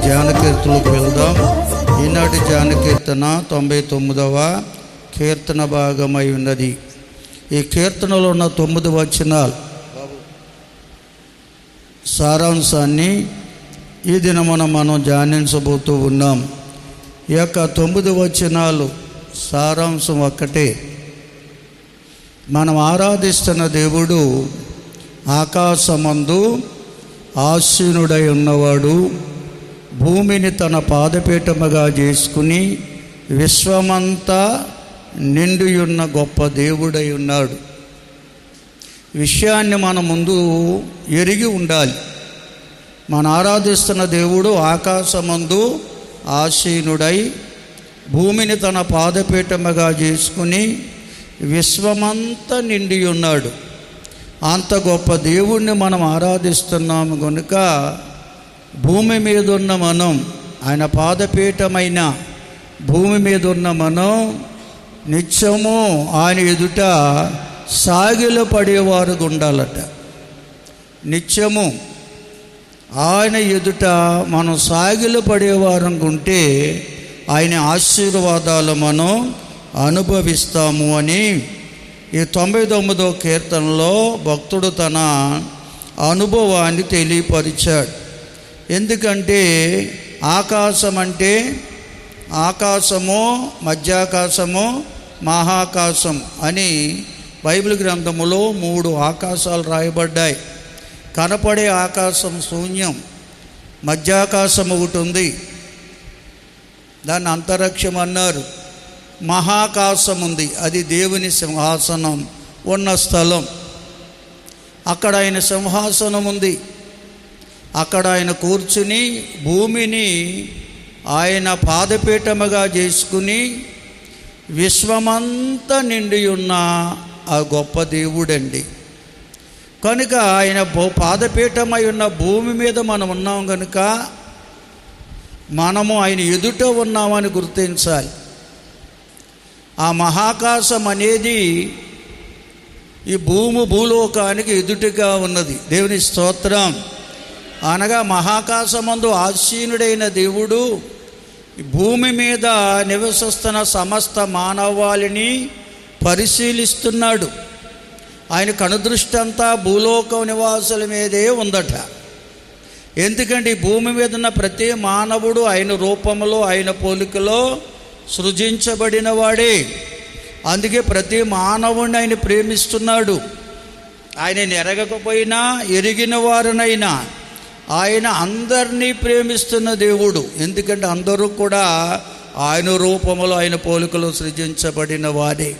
ధ్యాన కీర్తనలకు వెళ్దాం. ఈనాటి ధ్యాన కీర్తన 99వ కీర్తన భాగమై ఉన్నది. ఈ కీర్తనలో ఉన్న 9 వచనాలు సారాంశాన్ని ఈ దినమున మనం ధ్యానించబోతూ ఉన్నాం. ఈ యొక్క 9 వచనాలు సారాంశం ఒక్కటే. మనం ఆరాధిస్తున్న దేవుడు ఆకాశమందు ఆసీనుడై ఉన్నవాడు, భూమిని తన పాదపీఠముగా చేసుకుని విశ్వమంతా నిండియున్న గొప్ప దేవుడై ఉన్నాడు. విషయాన్ని మన ముందు ఎరిగి ఉండాలి. మనం ఆరాధిస్తున్న దేవుడు ఆకాశమందు ఆసీనుడై భూమిని తన పాదపీఠముగా చేసుకుని విశ్వమంతా నిండి ఉన్నాడు. అంత గొప్ప దేవుణ్ణి మనం ఆరాధిస్తున్నాము కనుక భూమి మీద ఉన్న మనం, ఆయన పాదపీఠమైన భూమి మీద ఉన్న మనం నిత్యము ఆయన ఎదుట సాగిల పడేవారు ఉండాలట. నిత్యము ఆయన ఎదుట మనం సాగిల పడేవారం ఉంటే ఆయన ఆశీర్వాదాలు మనం అనుభవిస్తాము అని ఈ 99వ కీర్తనలో భక్తుడు తన అనుభవాన్ని తెలియపరిచాడు. ఎందుకంటే ఆకాశం అంటే ఆకాశము, మధ్యాకాశము, మహాకాశం అని బైబిల్ గ్రంథములో 3 ఆకాశాలు రాయబడ్డాయి. కనపడే ఆకాశం శూన్యం, మధ్యాకాశం ఒకటి ఉంది, దాన్ని అంతరిక్షం అన్నారు. మహాకాశం ఉంది, అది దేవుని సింహాసనం ఉన్న స్థలం. అక్కడ ఆయన సింహాసనం ఉంది, అక్కడ ఆయన కూర్చుని భూమిని ఆయన పాదపీఠముగా చేసుకుని విశ్వమంతా నిండి ఉన్న ఆ గొప్ప దేవుడండి. కనుక ఆయన పాదపీఠమై ఉన్న భూమి మీద మనం ఉన్నాం కనుక మనము ఆయన ఎదుట ఉన్నామని గుర్తించాలి. ఆ మహాకాశం అనేది ఈ భూలోకానికి ఎదుటిగా ఉన్నది. దేవుని స్తోత్రం. అనగా మహాకాశమందు ఆసీనుడైన దేవుడు భూమి మీద నివసిస్తున్న సమస్త మానవాళిని పరిశీలిస్తున్నాడు. ఆయన కనుదృష్టి అంతా భూలోక నివాసుల మీదే ఉందట. ఎందుకంటే ఈ భూమి మీద ఉన్న ప్రతి మానవుడు ఆయన రూపంలో, ఆయన పోలికలో సృజించబడిన వాడే. అందుకే ప్రతి మానవుడిని ఆయన ప్రేమిస్తున్నాడు. ఆయనని ఎరగకపోయినా ఎరిగిన వారినైనా ఆయన అందరినీ ప్రేమిస్తున్న దేవుడు. ఎందుకంటే అందరూ కూడా ఆయన రూపంలో, ఆయన పోలికలో సృజించబడిన వాడే.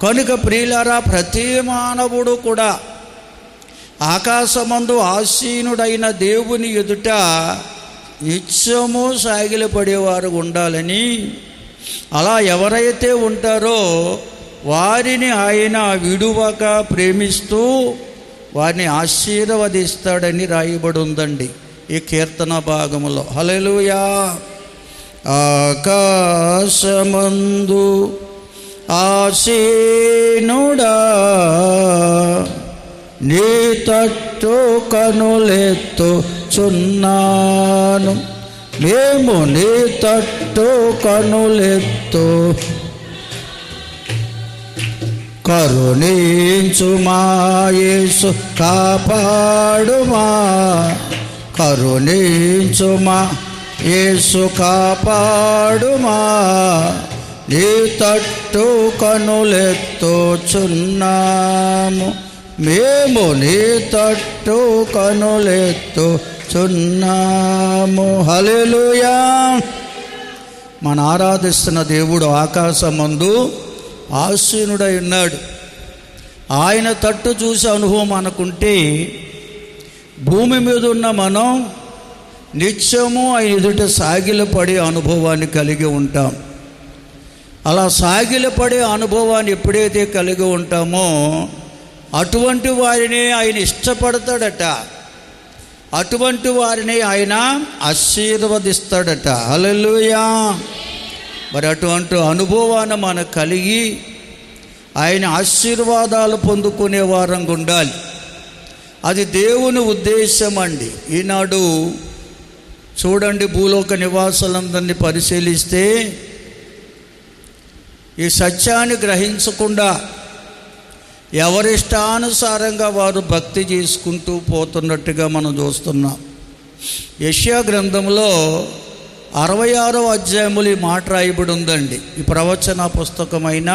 కనుక ప్రియులారా, ప్రతి మానవుడు కూడా ఆకాశమందు ఆసీనుడైన దేవుని ఎదుట నిత్యము సాగిలపడేవారు ఉండాలని, అలా ఎవరైతే ఉంటారో వారిని ఆయన విడువక ప్రేమిస్తూ వారిని ఆశీర్వదిస్తాడని రాయబడి ఉందండి ఈ కీర్తన భాగములో. హల్లెలూయా. ఆకాశమందు ఆసీనుడా నీ తట్టు కనులెత్తుచున్నాను, మేము నీ తట్టు కనులెత్తు కరుణించుమా యేసు కాపాడుమా, కరుణించుమా యేసు కాపాడుమా, నీ తట్టు కనులెత్తుచున్నాము, మేము నీ తట్టు కనులెత్తుచున్నాము. హల్లెలూయా. మన ఆరాధిస్తున్న దేవుడు ఆకాశమందు ఆసీనుడై ఉన్నాడు. ఆయన తట్టు చూసే అనుభవం అనుకుంటే భూమి మీద ఉన్న మనం నిత్యము ఆయన ఎదుట సాగిలపడే అనుభవాన్ని కలిగి ఉంటాం. అలా సాగిలపడే అనుభవాన్ని ఎప్పుడైతే కలిగి ఉంటామో అటువంటి వారిని ఆయన ఇష్టపడతాడట, అటువంటి వారిని ఆయన ఆశీర్వదిస్తాడట. హల్లెలూయా. మరి అటువంటి అనుభవాన్ని మనకు కలిగి ఆయన ఆశీర్వాదాలు పొందుకునే వారంగా ఉండాలి. అది దేవుని ఉద్దేశం అండి. ఈనాడు చూడండి, భూలోక నివాసులందరినీ పరిశీలిస్తే ఈ సత్యాన్ని గ్రహించకుండా ఎవరిష్టానుసారంగా వారు భక్తి చేసుకుంటూ పోతున్నట్టుగా మనం చూస్తున్నాం. యెషయా గ్రంథంలో 66వ అధ్యాయములు ఈ మాట రాయబడి ఉందండి. ఈ ప్రవచన పుస్తకమైన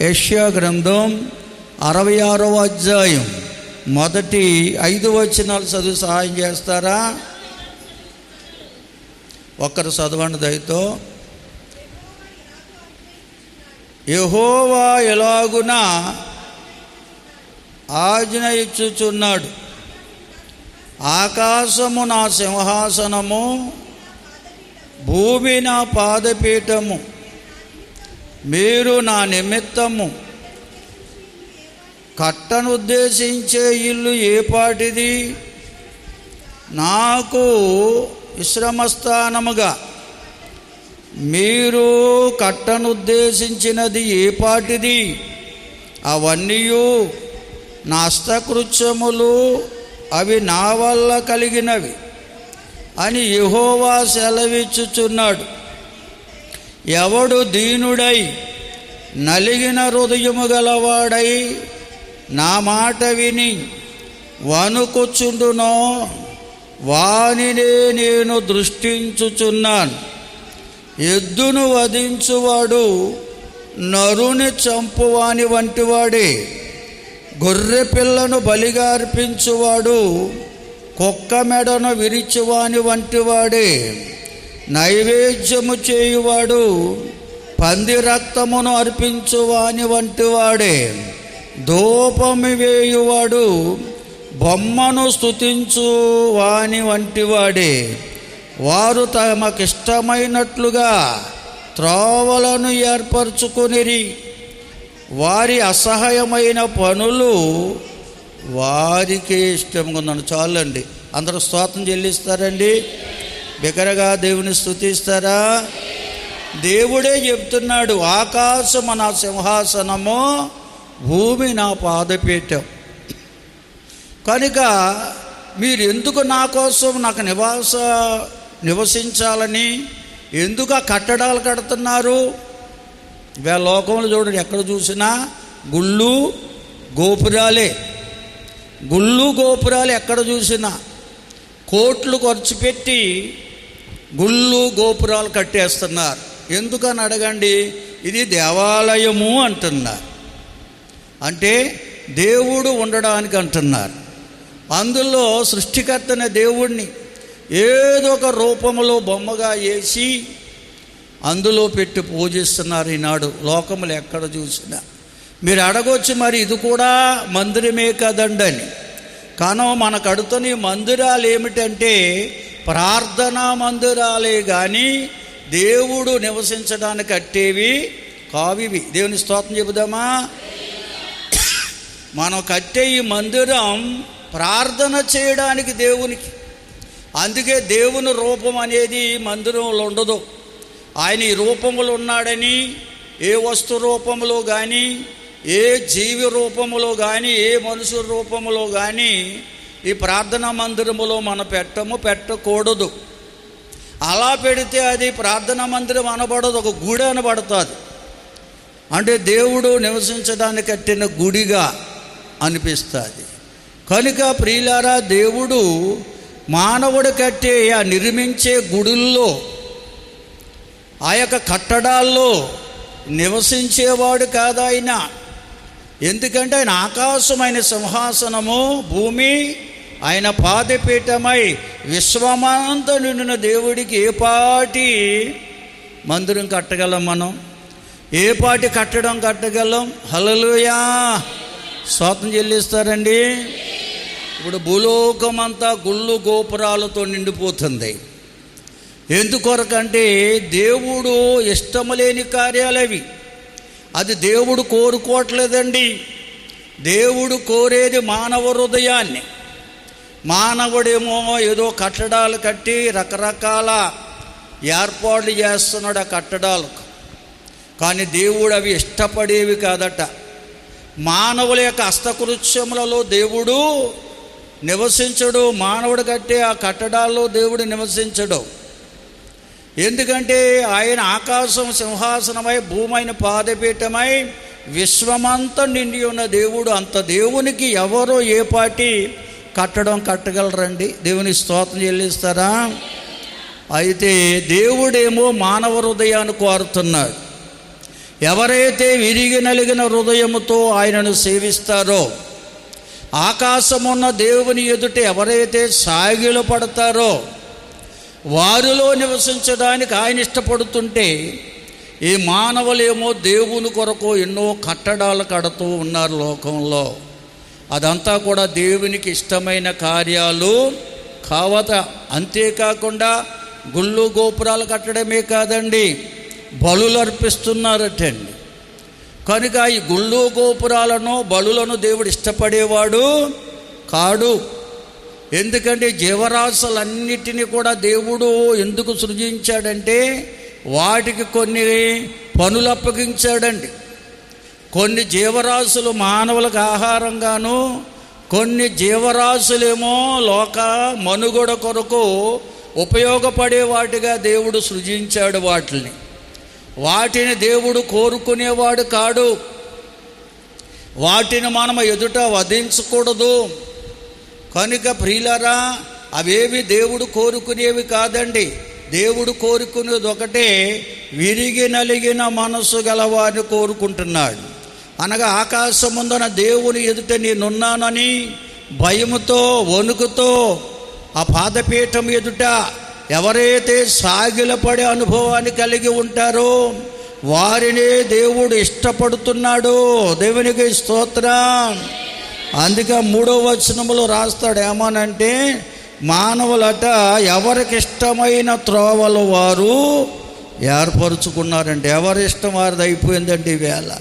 యెషయా గ్రంథం 66వ అధ్యాయం మొదటి 5 వచనాలు చదివి సహాయం చేస్తారా? ఒక్కరు చదవండి దయతో. యెహోవా ఎలాగున ఆజ్ఞ ఇచ్చుచున్నాడు, ఆకాశము నా సింహాసనము, భూమి నా పాదపీఠము. మీరు నా నిమిత్తము కట్టనుద్దేశించే ఇల్లు ఏపాటిది? నాకు విశ్రమస్థానముగా మీరు కట్టనుద్దేశించినది ఏపాటిది? అవన్నీ నా హస్తకృత్యములు, అవి నా వల్ల కలిగినవి అని యెహోవా సెలవిచ్చుచున్నాడు. ఎవడు దీనుడై నలిగిన హృదయము గలవాడై నా మాట విని వణుకుచుండునో వానినే నేను దృష్టించుచున్నాను. ఎద్దును వధించువాడు నరుని చంపువాని వంటివాడే, గొర్రె పిల్లను బలిగా అర్పించువాడు కుక్క మెడను విరిచువాని వంటివాడే, నైవేద్యము చేయువాడు పంది రక్తమును అర్పించువాని వంటివాడే, ధూపము వేయువాడు బొమ్మను స్తుతించు వాని వంటివాడే. వారు తమకిష్టమైనట్లుగా త్రోవలను ఏర్పరచుకొనిరి, వారి అసహ్యమైన పనులు వారికే ఇష్టంగా ఉందని. చాలండి, అందరూ స్తోత్రం చెల్లిస్తారండి, బిగ్గరగా దేవుని స్తుతిస్తారా? దేవుడే చెప్తున్నాడు, ఆకాశము నా సింహాసనము, భూమి నా పాదపీఠం. కనుక మీరు ఎందుకు నా కోసం నాకు నివసించాలని ఎందుకు ఆ కట్టడాలు కడుతున్నారు? ఇవాళ లోకంలో చూడండి, ఎక్కడ చూసినా గుళ్ళు గోపురాలే, గుళ్ళు గోపురాలు ఎక్కడ చూసినా కోట్లు ఖర్చు పెట్టి గుళ్ళు గోపురాలు కట్టేస్తున్నారు. ఎందుకని అడగండి. ఇది దేవాలయము అంటున్నారు, అంటే దేవుడు ఉండడానికి అంటున్నారు. అందులో సృష్టికర్తన దేవుణ్ణి ఏదో ఒక రూపంలో బొమ్మగా వేసి అందులో పెట్టి పూజిస్తున్నారు ఈనాడు లోకములు ఎక్కడ చూసినా. మీరు అడగొచ్చు, మరి ఇది కూడా మందిరమే కదండి అని. కానీ మన కడుతున్న మందిరాలు ఏమిటంటే ప్రార్థనా మందిరాలే కానీ దేవుడు నివసించడానికి కట్టేవి కావివి. దేవుని స్తోత్రం చెబుదామా? మనం కట్టే ఈ మందిరం ప్రార్థన చేయడానికి దేవునికి. అందుకే దేవుని రూపం అనేది మందిరంలో ఉండదు. ఆయన ఈ రూపములు ఉన్నాడని ఏ వస్తు రూపంలో కానీ, ఏ జీవి రూపములో కానీ, ఏ మనుషు రూపములో కానీ ఈ ప్రార్థనా మందిరములో మనం పెట్టకూడదు. అలా పెడితే అది ప్రార్థనా మందిరం అనబడదు, ఒక గుడి అనబడుతుంది. అంటే దేవుడు నివసించడానికి కట్టిన గుడిగా అనిపిస్తుంది. కనుక ప్రియులారా, దేవుడు మానవుడు కట్టే ఆ నిర్మించే గుడుల్లో, ఆ యొక్క కట్టడాల్లో నివసించేవాడు కాదు ఆయన. ఎందుకంటే ఆయన ఆకాశమైన సింహాసనము, భూమి ఆయన పాదపీఠమై విశ్వమంతా నిండిన దేవుడికి ఏ పాటి మందిరం కట్టగలం? మనం ఏ పాటి కట్టగలం? హల్లెలూయా, స్తోత్రం చెల్లిస్తారండి. ఇప్పుడు భూలోకమంతా గుళ్ళు గోపురాలతో నిండిపోతుంది. ఎందుకొరకంటే దేవుడు ఇష్టము లేని కార్యాలు అవి. అది దేవుడు కోరుకోవట్లేదండి. దేవుడు కోరేది మానవ హృదయాన్ని. మానవుడేమో ఏదో కట్టడాలు కట్టి రకరకాల ఏర్పాట్లు చేస్తున్నాడు ఆ కట్టడాలకు. కానీ దేవుడు అవి ఇష్టపడేవి కాదట. మానవుల యొక్క హస్తకృత్యములలో దేవుడు నివసించడు. మానవుడు కట్టే ఆ కట్టడాల్లో దేవుడు నివసించడు. ఎందుకంటే ఆయన ఆకాశం సింహాసనమై, భూమైన పాదపీఠమై, విశ్వమంతా నిండి ఉన్న దేవుడు. అంత దేవునికి ఎవరో ఏ పాటి కట్టడం కట్టగలరండి? దేవుని స్తోత్రం చెల్లిస్తారా? అయితే దేవుడేమో మానవ హృదయాన్ని కోరుతున్నాడు. ఎవరైతే విరిగి నలిగిన హృదయముతో ఆయనను సేవిస్తారో, ఆకాశమున్న దేవుని ఎదుట ఎవరైతే సాగిలు పడతారో, వారిలో నివసించడానికి ఆయన ఇష్టపడుతుంటే, ఈ మానవులేమో దేవుని కొరకు ఎన్నో కట్టడాలు కడుతూ ఉన్నారు లోకంలో. అదంతా కూడా దేవునికి ఇష్టమైన కార్యాలు కావట. అంతేకాకుండా గుళ్ళు గోపురాలు కట్టడమే కాదండి, బలులు అర్పిస్తున్నారటండి. కనుక ఈ గుళ్ళు గోపురాలను, బలులను దేవుడు ఇష్టపడేవాడు కాడు. ఎందుకంటే జీవరాశులన్నిటినీ కూడా దేవుడు ఎందుకు సృజించాడంటే, వాటికి కొన్ని పనులు అప్పగించాడండి. కొన్ని జీవరాశులు మానవులకు ఆహారంగాను, కొన్ని జీవరాశులేమో లోక మనుగడ కొరకు ఉపయోగపడే వాటిగా దేవుడు సృజించాడు. వాటిని దేవుడు కోరుకునేవాడు కాడు. వాటిని మనం ఎదుట వధించకూడదు. కనుక ప్రియులారా, అవేవి దేవుడు కోరుకునేవి కాదండి. దేవుడు కోరుకునేది ఒకటే, విరిగి నలిగిన మనసు గలవారిని కోరుకుంటున్నాడు. అనగా ఆకాశముందున దేవుని ఎదుట నేనున్నానని భయముతో, వణుకుతో ఆ పాదపీఠం ఎదుట ఎవరైతే సాగిలపడే అనుభవాన్ని కలిగి ఉంటారో వారినే దేవుడు ఇష్టపడుతున్నాడు. దేవునికి స్తోత్రం. అందుకే 3వ వచనములో రాస్తాడు ఏమనంటే, మానవులట ఎవరికి ఇష్టమైన త్రోవలు వారు ఏర్పరుచుకున్నారంటే, ఎవరి ఇష్టం వారిది అయిపోయిందండి. ఈవేళ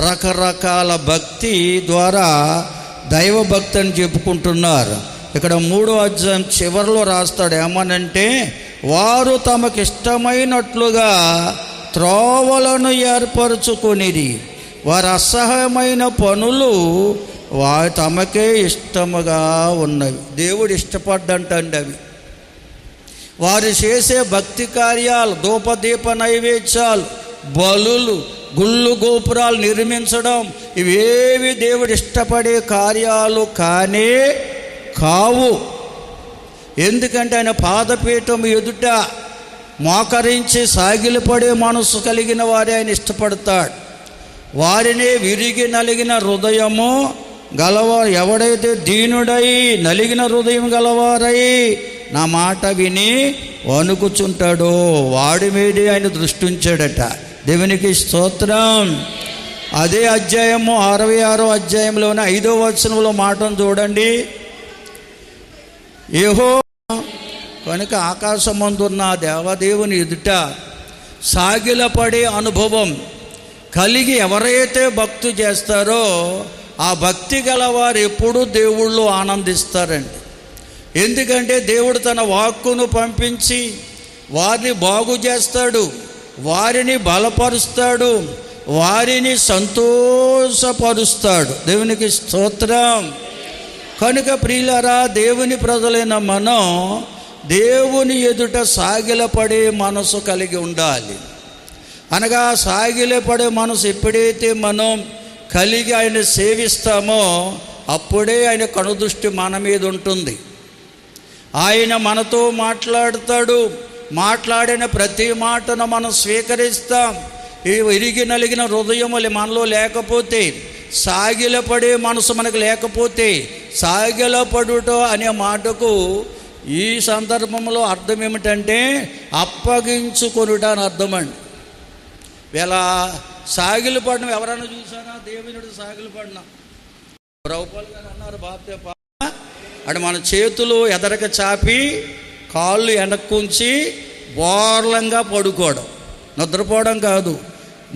రకరకాల భక్తి ద్వారా దైవభక్తి అని చెప్పుకుంటున్నారు. ఇక్కడ 3వ అధ్యాయం చివరిలో రాస్తాడు ఏమనంటే, వారు తమకిష్టమైనట్లుగా త్రోవలను ఏర్పరచుకొనిది, వారి అసహ్యమైన పనులు తమకే ఇష్టముగా ఉన్నవి. దేవుడు ఇష్టపడ్డంటండి అవి. వారు చేసే భక్తి కార్యాలు, ధూపదీప నైవేద్యాలు, బలులు, గుళ్ళు గోపురాలు నిర్మించడం, ఇవేవి దేవుడు ఇష్టపడే కార్యాలు కానే కావు. ఎందుకంటే ఆయన పాదపీఠం ఎదుట మోకరించి సాగిలపడే మనసు కలిగిన వారే ఆయన ఇష్టపడతాడు. వారినే విరిగి నలిగిన హృదయము గలవారు, ఎవడైతే దీనుడై నలిగిన హృదయం గలవారై నా మాట విని వణుకుచుంటాడో వాడి మీదే ఆయన దృష్టి ఉంచాడట. దేవునికి స్తోత్రం. అదే అధ్యాయము 66వ అధ్యాయంలోనే 5వ వచనంలో మాటను చూడండి. యెహోవా కనుక ఆకాశమందున్న దేవదేవుని ఎదుట సాగిలపడే అనుభవం కలిగి ఎవరైతే భక్తి చేస్తారో ఆ భక్తి గలవారు ఎప్పుడూ దేవుళ్ళు ఆనందిస్తారండి. ఎందుకంటే దేవుడు తన వాక్కును పంపించి వారిని బాగు చేస్తాడు, వారిని బలపరుస్తాడు, వారిని సంతోషపరుస్తాడు. దేవునికి స్తోత్రం. కనుక ప్రియులారా, దేవుని ప్రజలైన మనం దేవుని ఎదుట సాగిలపడే మనసు కలిగి ఉండాలి. అనగా సాగిలపడే మనసు ఎప్పుడైతే మనం కలిగి ఆయన సేవిస్తామో అప్పుడే ఆయన కనుదృష్టి మన మీద ఉంటుంది. ఆయన మనతో మాట్లాడతాడు. మాట్లాడిన ప్రతి మాటను మనం స్వీకరిస్తాం. ఈ విరిగి నలిగిన హృదయములు మనలో లేకపోతే, సాగిలపడే మనసు మనకు లేకపోతే, సాగిలపడుట అనే మాటకు ఈ సందర్భంలో అర్థం ఏమిటంటే అప్పగించుకొనుట అని అర్థమండి. వీళ్ళ సాగిలపడడం ఎవరైనా చూసారా? దేవునుడు సాగిలపడిన ప్రభుపాల్ గారు అన్నారు, బాప్తే అంటే మన చేతులు ఎదరక చాపి కాళ్ళు వెనక్కుంచి బోర్లంగా పడుకోవడం, నిద్రపోవడం కాదు,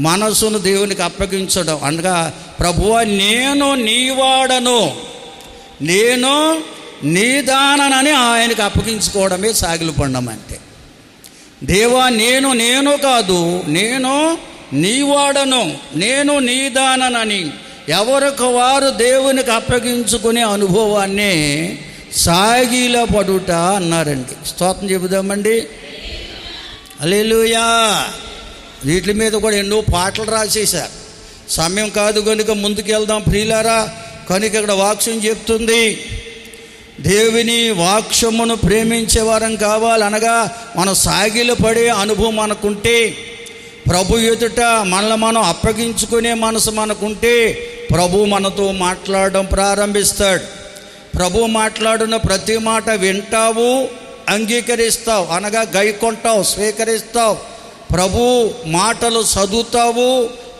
మనసును దేవునికి అప్పగించడం. అనగా ప్రభువా నేను నీవాడను, నేను నీదానని ఆయనకు అప్పగించుకోవడమే సాగిలపడడం అంటే. దేవా నేను కాదు, నేను నీవాడను, నేను నీదానని ఎవరికి వారు దేవునికి అప్పగించుకునే అనుభవాన్ని సాగిలపడుట అన్నారండి. స్తోత్రం చెబుదామండి. హల్లెలూయా. వీటి మీద కూడా ఎన్నో పాటలు రాసేశారు. సమయం కాదు కనుక ముందుకు వెళ్దాం ప్రియులారా. కనుక ఇక్కడ వాక్యం చెప్తుంది, దేవుని వాక్యమును ప్రేమించే వారం కావాలనగా మనం సాగిలపడే అనుభవం మనకుంటే, ప్రభు ఎదుట మనల్ని మనం అప్పగించుకునే మనసు మనకుంటే ప్రభు మనతో మాట్లాడడం ప్రారంభిస్తాడు. ప్రభు మాట్లాడిన ప్రతి మాట వింటావు, అంగీకరిస్తావు, అనగా గైకొంటావు, స్వీకరిస్తావు. ప్రభు మాటలు చదువుతావు,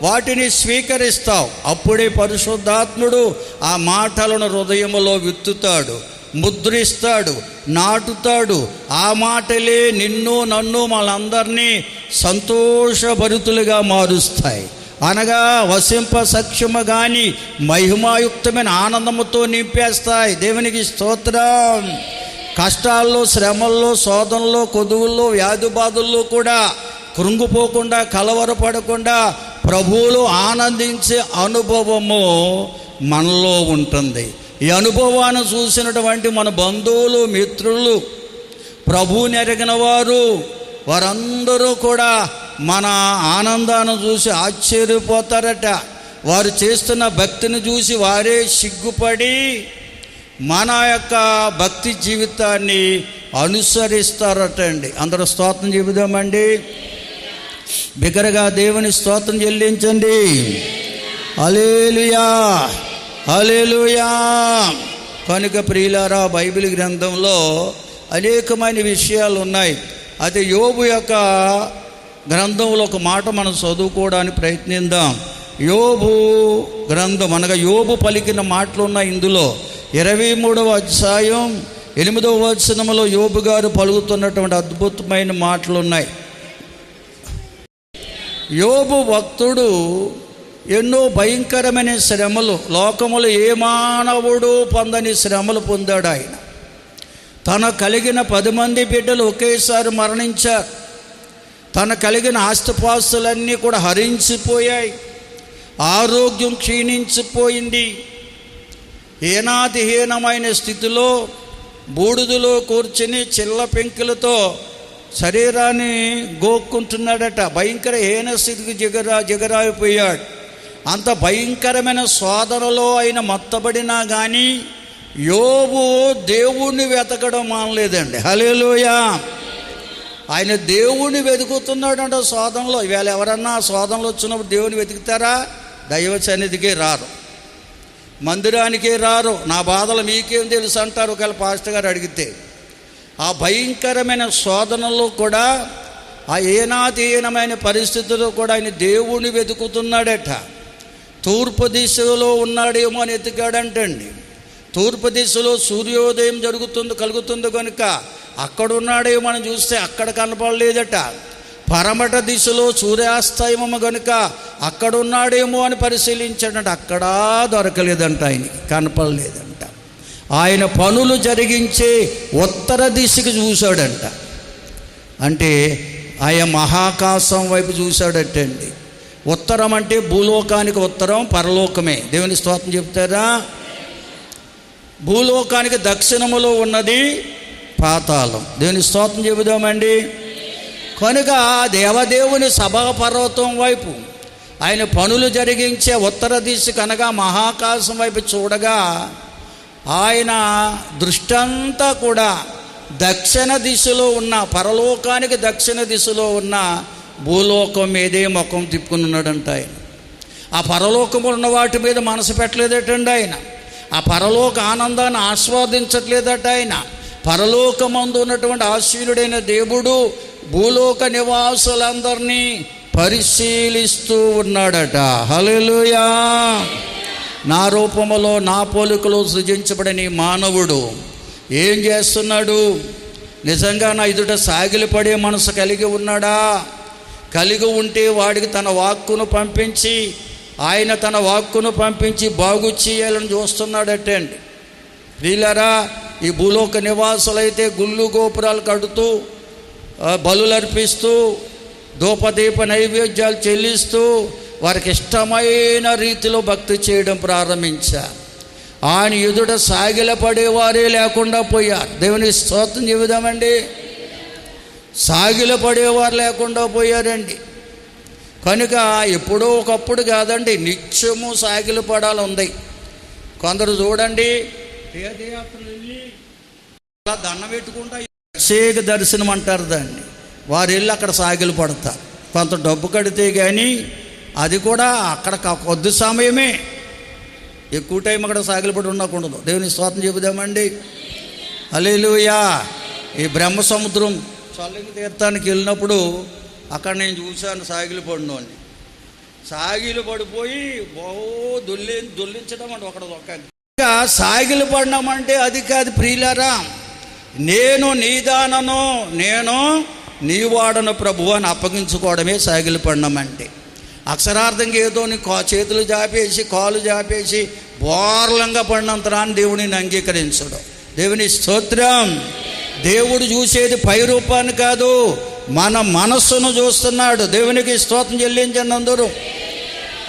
వాటిని స్వీకరిస్తావు. అప్పుడే పరిశుద్ధాత్ముడు ఆ మాటలను హృదయములో విత్తుతాడు, ముద్రిస్తాడు, నాటుతాడు. ఆ మాటలే నిన్ను నన్ను మనందరినీ సంతోషభరితులుగా మారుస్తాయి. అనగా వసింప సక్షమ కానీ మహిమాయుక్తమైన ఆనందముతో నింపేస్తాయి. దేవునికి స్తోత్రం. కష్టాల్లో, శ్రమల్లో, శోధనలో, కొదువుల్లో, వ్యాధి బాధల్లో కూడా కృంగిపోకుండా, కలవరపడకుండా ప్రభువులో ఆనందించే అనుభవము మనలో ఉంటుంది. ఈ అనుభవాన్ని చూసినటువంటి మన బంధువులు, మిత్రులు, ప్రభువుని ఎరిగిన వారు, వారందరూ కూడా మన ఆనందాన్ని చూసి ఆశ్చర్యపోతారట. వారు చేస్తున్న భక్తిని చూసి వారే సిగ్గుపడి మన యొక్క భక్తి జీవితాన్ని అనుసరిస్తారట అండి. అందరూ స్తోత్రం చెబుదామండి. బిగ్గరగా దేవుని స్తోత్రం చెల్లించండి. హల్లెలూయా, హల్లెలూయా. కనుక ప్రియులారా, బైబిల్ గ్రంథంలో అనేకమైన విషయాలు ఉన్నాయి. అయితే యోబు యొక్క గ్రంథంలో ఒక మాట మనం చదువుకోవడానికి ప్రయత్నిద్దాం. యోబు గ్రంథం అనగా యోబు పలికిన మాటలు ఉన్నాయి ఇందులో. 23వ అధ్యాయం 8వ వచనంలో యోబు గారు పలుకుతున్నటువంటి అద్భుతమైన మాటలు ఉన్నాయి. యోబు భక్తుడు ఎన్నో భయంకరమైన శ్రమలు, లోకములు ఏ మానవుడు పొందని శ్రమలు పొందాడు. ఆయన తన కలిగిన 10 మంది బిడ్డలు ఒకేసారి మరణించారు. తన కలిగిన ఆస్తిపాస్తులన్నీ కూడా హరించిపోయాయి. ఆరోగ్యం క్షీణించిపోయింది. హీనాతిహీనమైన స్థితిలో బూడిదలో కూర్చుని చిల్ల పెంకులతో శరీరాన్ని గోక్కుంటున్నాడట. భయంకర హీన స్థితికి జిగరాయిపోయాడు. అంత భయంకరమైన శోధనలో ఆయన మత్తబడినా కానీ యోబు దేవుణ్ణి వెతకడం మానలేదండి. హల్లెలూయా. ఆయన దేవుణ్ణి వెతుకుతున్నాడంట శోధనలో. ఈవేళ ఎవరన్నా శోధనలు వచ్చినప్పుడు దేవుని వెతుకుతారా? దైవ సన్నిధికే రారు, మందిరానికే రారు. నా బాధలు మీకేం తెలుసు అంటారు ఒకవేళ పాస్టర్ గారు అడిగితే. ఆ భయంకరమైన శోధనలో కూడా, ఆ ఏనాతీనమైన పరిస్థితుల్లో కూడా ఆయన దేవుణ్ణి వెతుకుతున్నాడట. తూర్పు దిశలో ఉన్నాడేమో అని ఎతికాడంటండి. తూర్పు దిశలో సూర్యోదయం కలుగుతుంది కనుక అక్కడున్నాడేమో అని చూస్తే అక్కడ కనపడలేదట. పరమట దిశలో సూర్యాస్తమయం కనుక అక్కడున్నాడేమో అని పరిశీలించాడంట. అక్కడా దొరకలేదంట, ఆయనకి కనపడలేదంట. ఆయన పనులు జరిగించే ఉత్తర దిశకి చూశాడంట. అంటే ఆయన మహాకాశం వైపు చూశాడటండి. ఉత్తరం అంటే భూలోకానికి ఉత్తరం పరలోకమే. దేవుని స్తోత్రం చెప్తారా? భూలోకానికి దక్షిణములో ఉన్నది పాతాళం. దేవుని స్తోత్రం చెబుదామండి. కనుక దేవదేవుని సభాపర్వతం వైపు ఆయన పనులు జరిగించే ఉత్తర దిశకు అనగా మహాకాశం వైపు చూడగా ఆయన దృష్టంతా కూడా దక్షిణ దిశలో ఉన్న, పరలోకానికి దక్షిణ దిశలో ఉన్న భూలోకం మీదే ముఖం తిప్పుకుని ఉన్నాడంట. ఆయన ఆ పరలోకము ఉన్న వాటి మీద మనసు పెట్టలేదటండి. ఆయన ఆ పరలోక ఆనందాన్ని ఆస్వాదించట్లేదట. ఆయన పరలోకమందు ఉన్నటువంటి ఆశీనుడైన దేవుడు భూలోక నివాసులందరినీ పరిశీలిస్తూ ఉన్నాడట. హల్లెలూయా. నా రూపములో నా పోలికలో సృజించబడిన మానవుడు ఏం చేస్తున్నాడు? నిజంగా నా ఎదుట సాగిలపడే మనసు కలిగి ఉన్నాడా? కలిగి ఉంటే వాడికి తన వాక్కును పంపించి, ఆయన తన వాక్కును పంపించి బాగు చేయాలని చూస్తున్నాడటండి. వీళ్ళరా, ఈ భూలోక నివాసులైతే గుళ్ళు గోపురాలు కడుతూ, బలులర్పిస్తూ, ధూపదీప నైవేద్యాలు చెల్లిస్తూ వారికి ఇష్టమైన రీతిలో భక్తి చేయడం ప్రారంభించారు. ఆయన ఎదుట సాగిలపడేవారే లేకుండా పోయారు. దేవుని స్తోత్రం చెబుదామండి. సాగిలపడేవారు లేకుండా పోయారండి. కనుక ఎప్పుడో ఒకప్పుడు కాదండి, నిత్యము సాగిలపడాలి ఉంది. కొందరు చూడండి తీర్థయాత్రలు వెళ్ళి అలా దండం పెట్టుకుంటా ప్రత్యేక దర్శనం అంటారు దాన్ని. వారు వెళ్ళి అక్కడ సాగిలు పడతారు. కొంత డబ్బు కడితే కానీ అది కూడా అక్కడ కొద్ది సమయమే, ఎక్కువ టైం అక్కడ సాగిలపడి ఉండకూడదు. దేవుని స్తోత్రం చెబుదామండి. హల్లెలూయా. ఈ బ్రహ్మ సముద్రం చల్లని తీర్థానికి వెళ్ళినప్పుడు అక్కడ నేను చూశాను సాగిలు పడినోని. సాగిలు పడిపోయి దొల్లించడం అంటే ఒకటి సాగిలు పడినామంటే అది కాదు ప్రియులారా. నేను నీదానను, నేను నీవాడను ప్రభువు అని అప్పగించుకోవడమే సాగిలు పడినామంటే. అక్షరార్థంగా ఏదో నీ చేతులు జాపేసి కాలు జాపేసి బోర్లంగా పడినంతరాన్ని దేవుడిని అంగీకరించడం. దేవుని స్తోత్రం. దేవుడు చూసేది పై రూపాన్ని కాదు, మన మనస్సును చూస్తున్నాడు. దేవునికి స్తోత్రం చెల్లించండి అందరూ.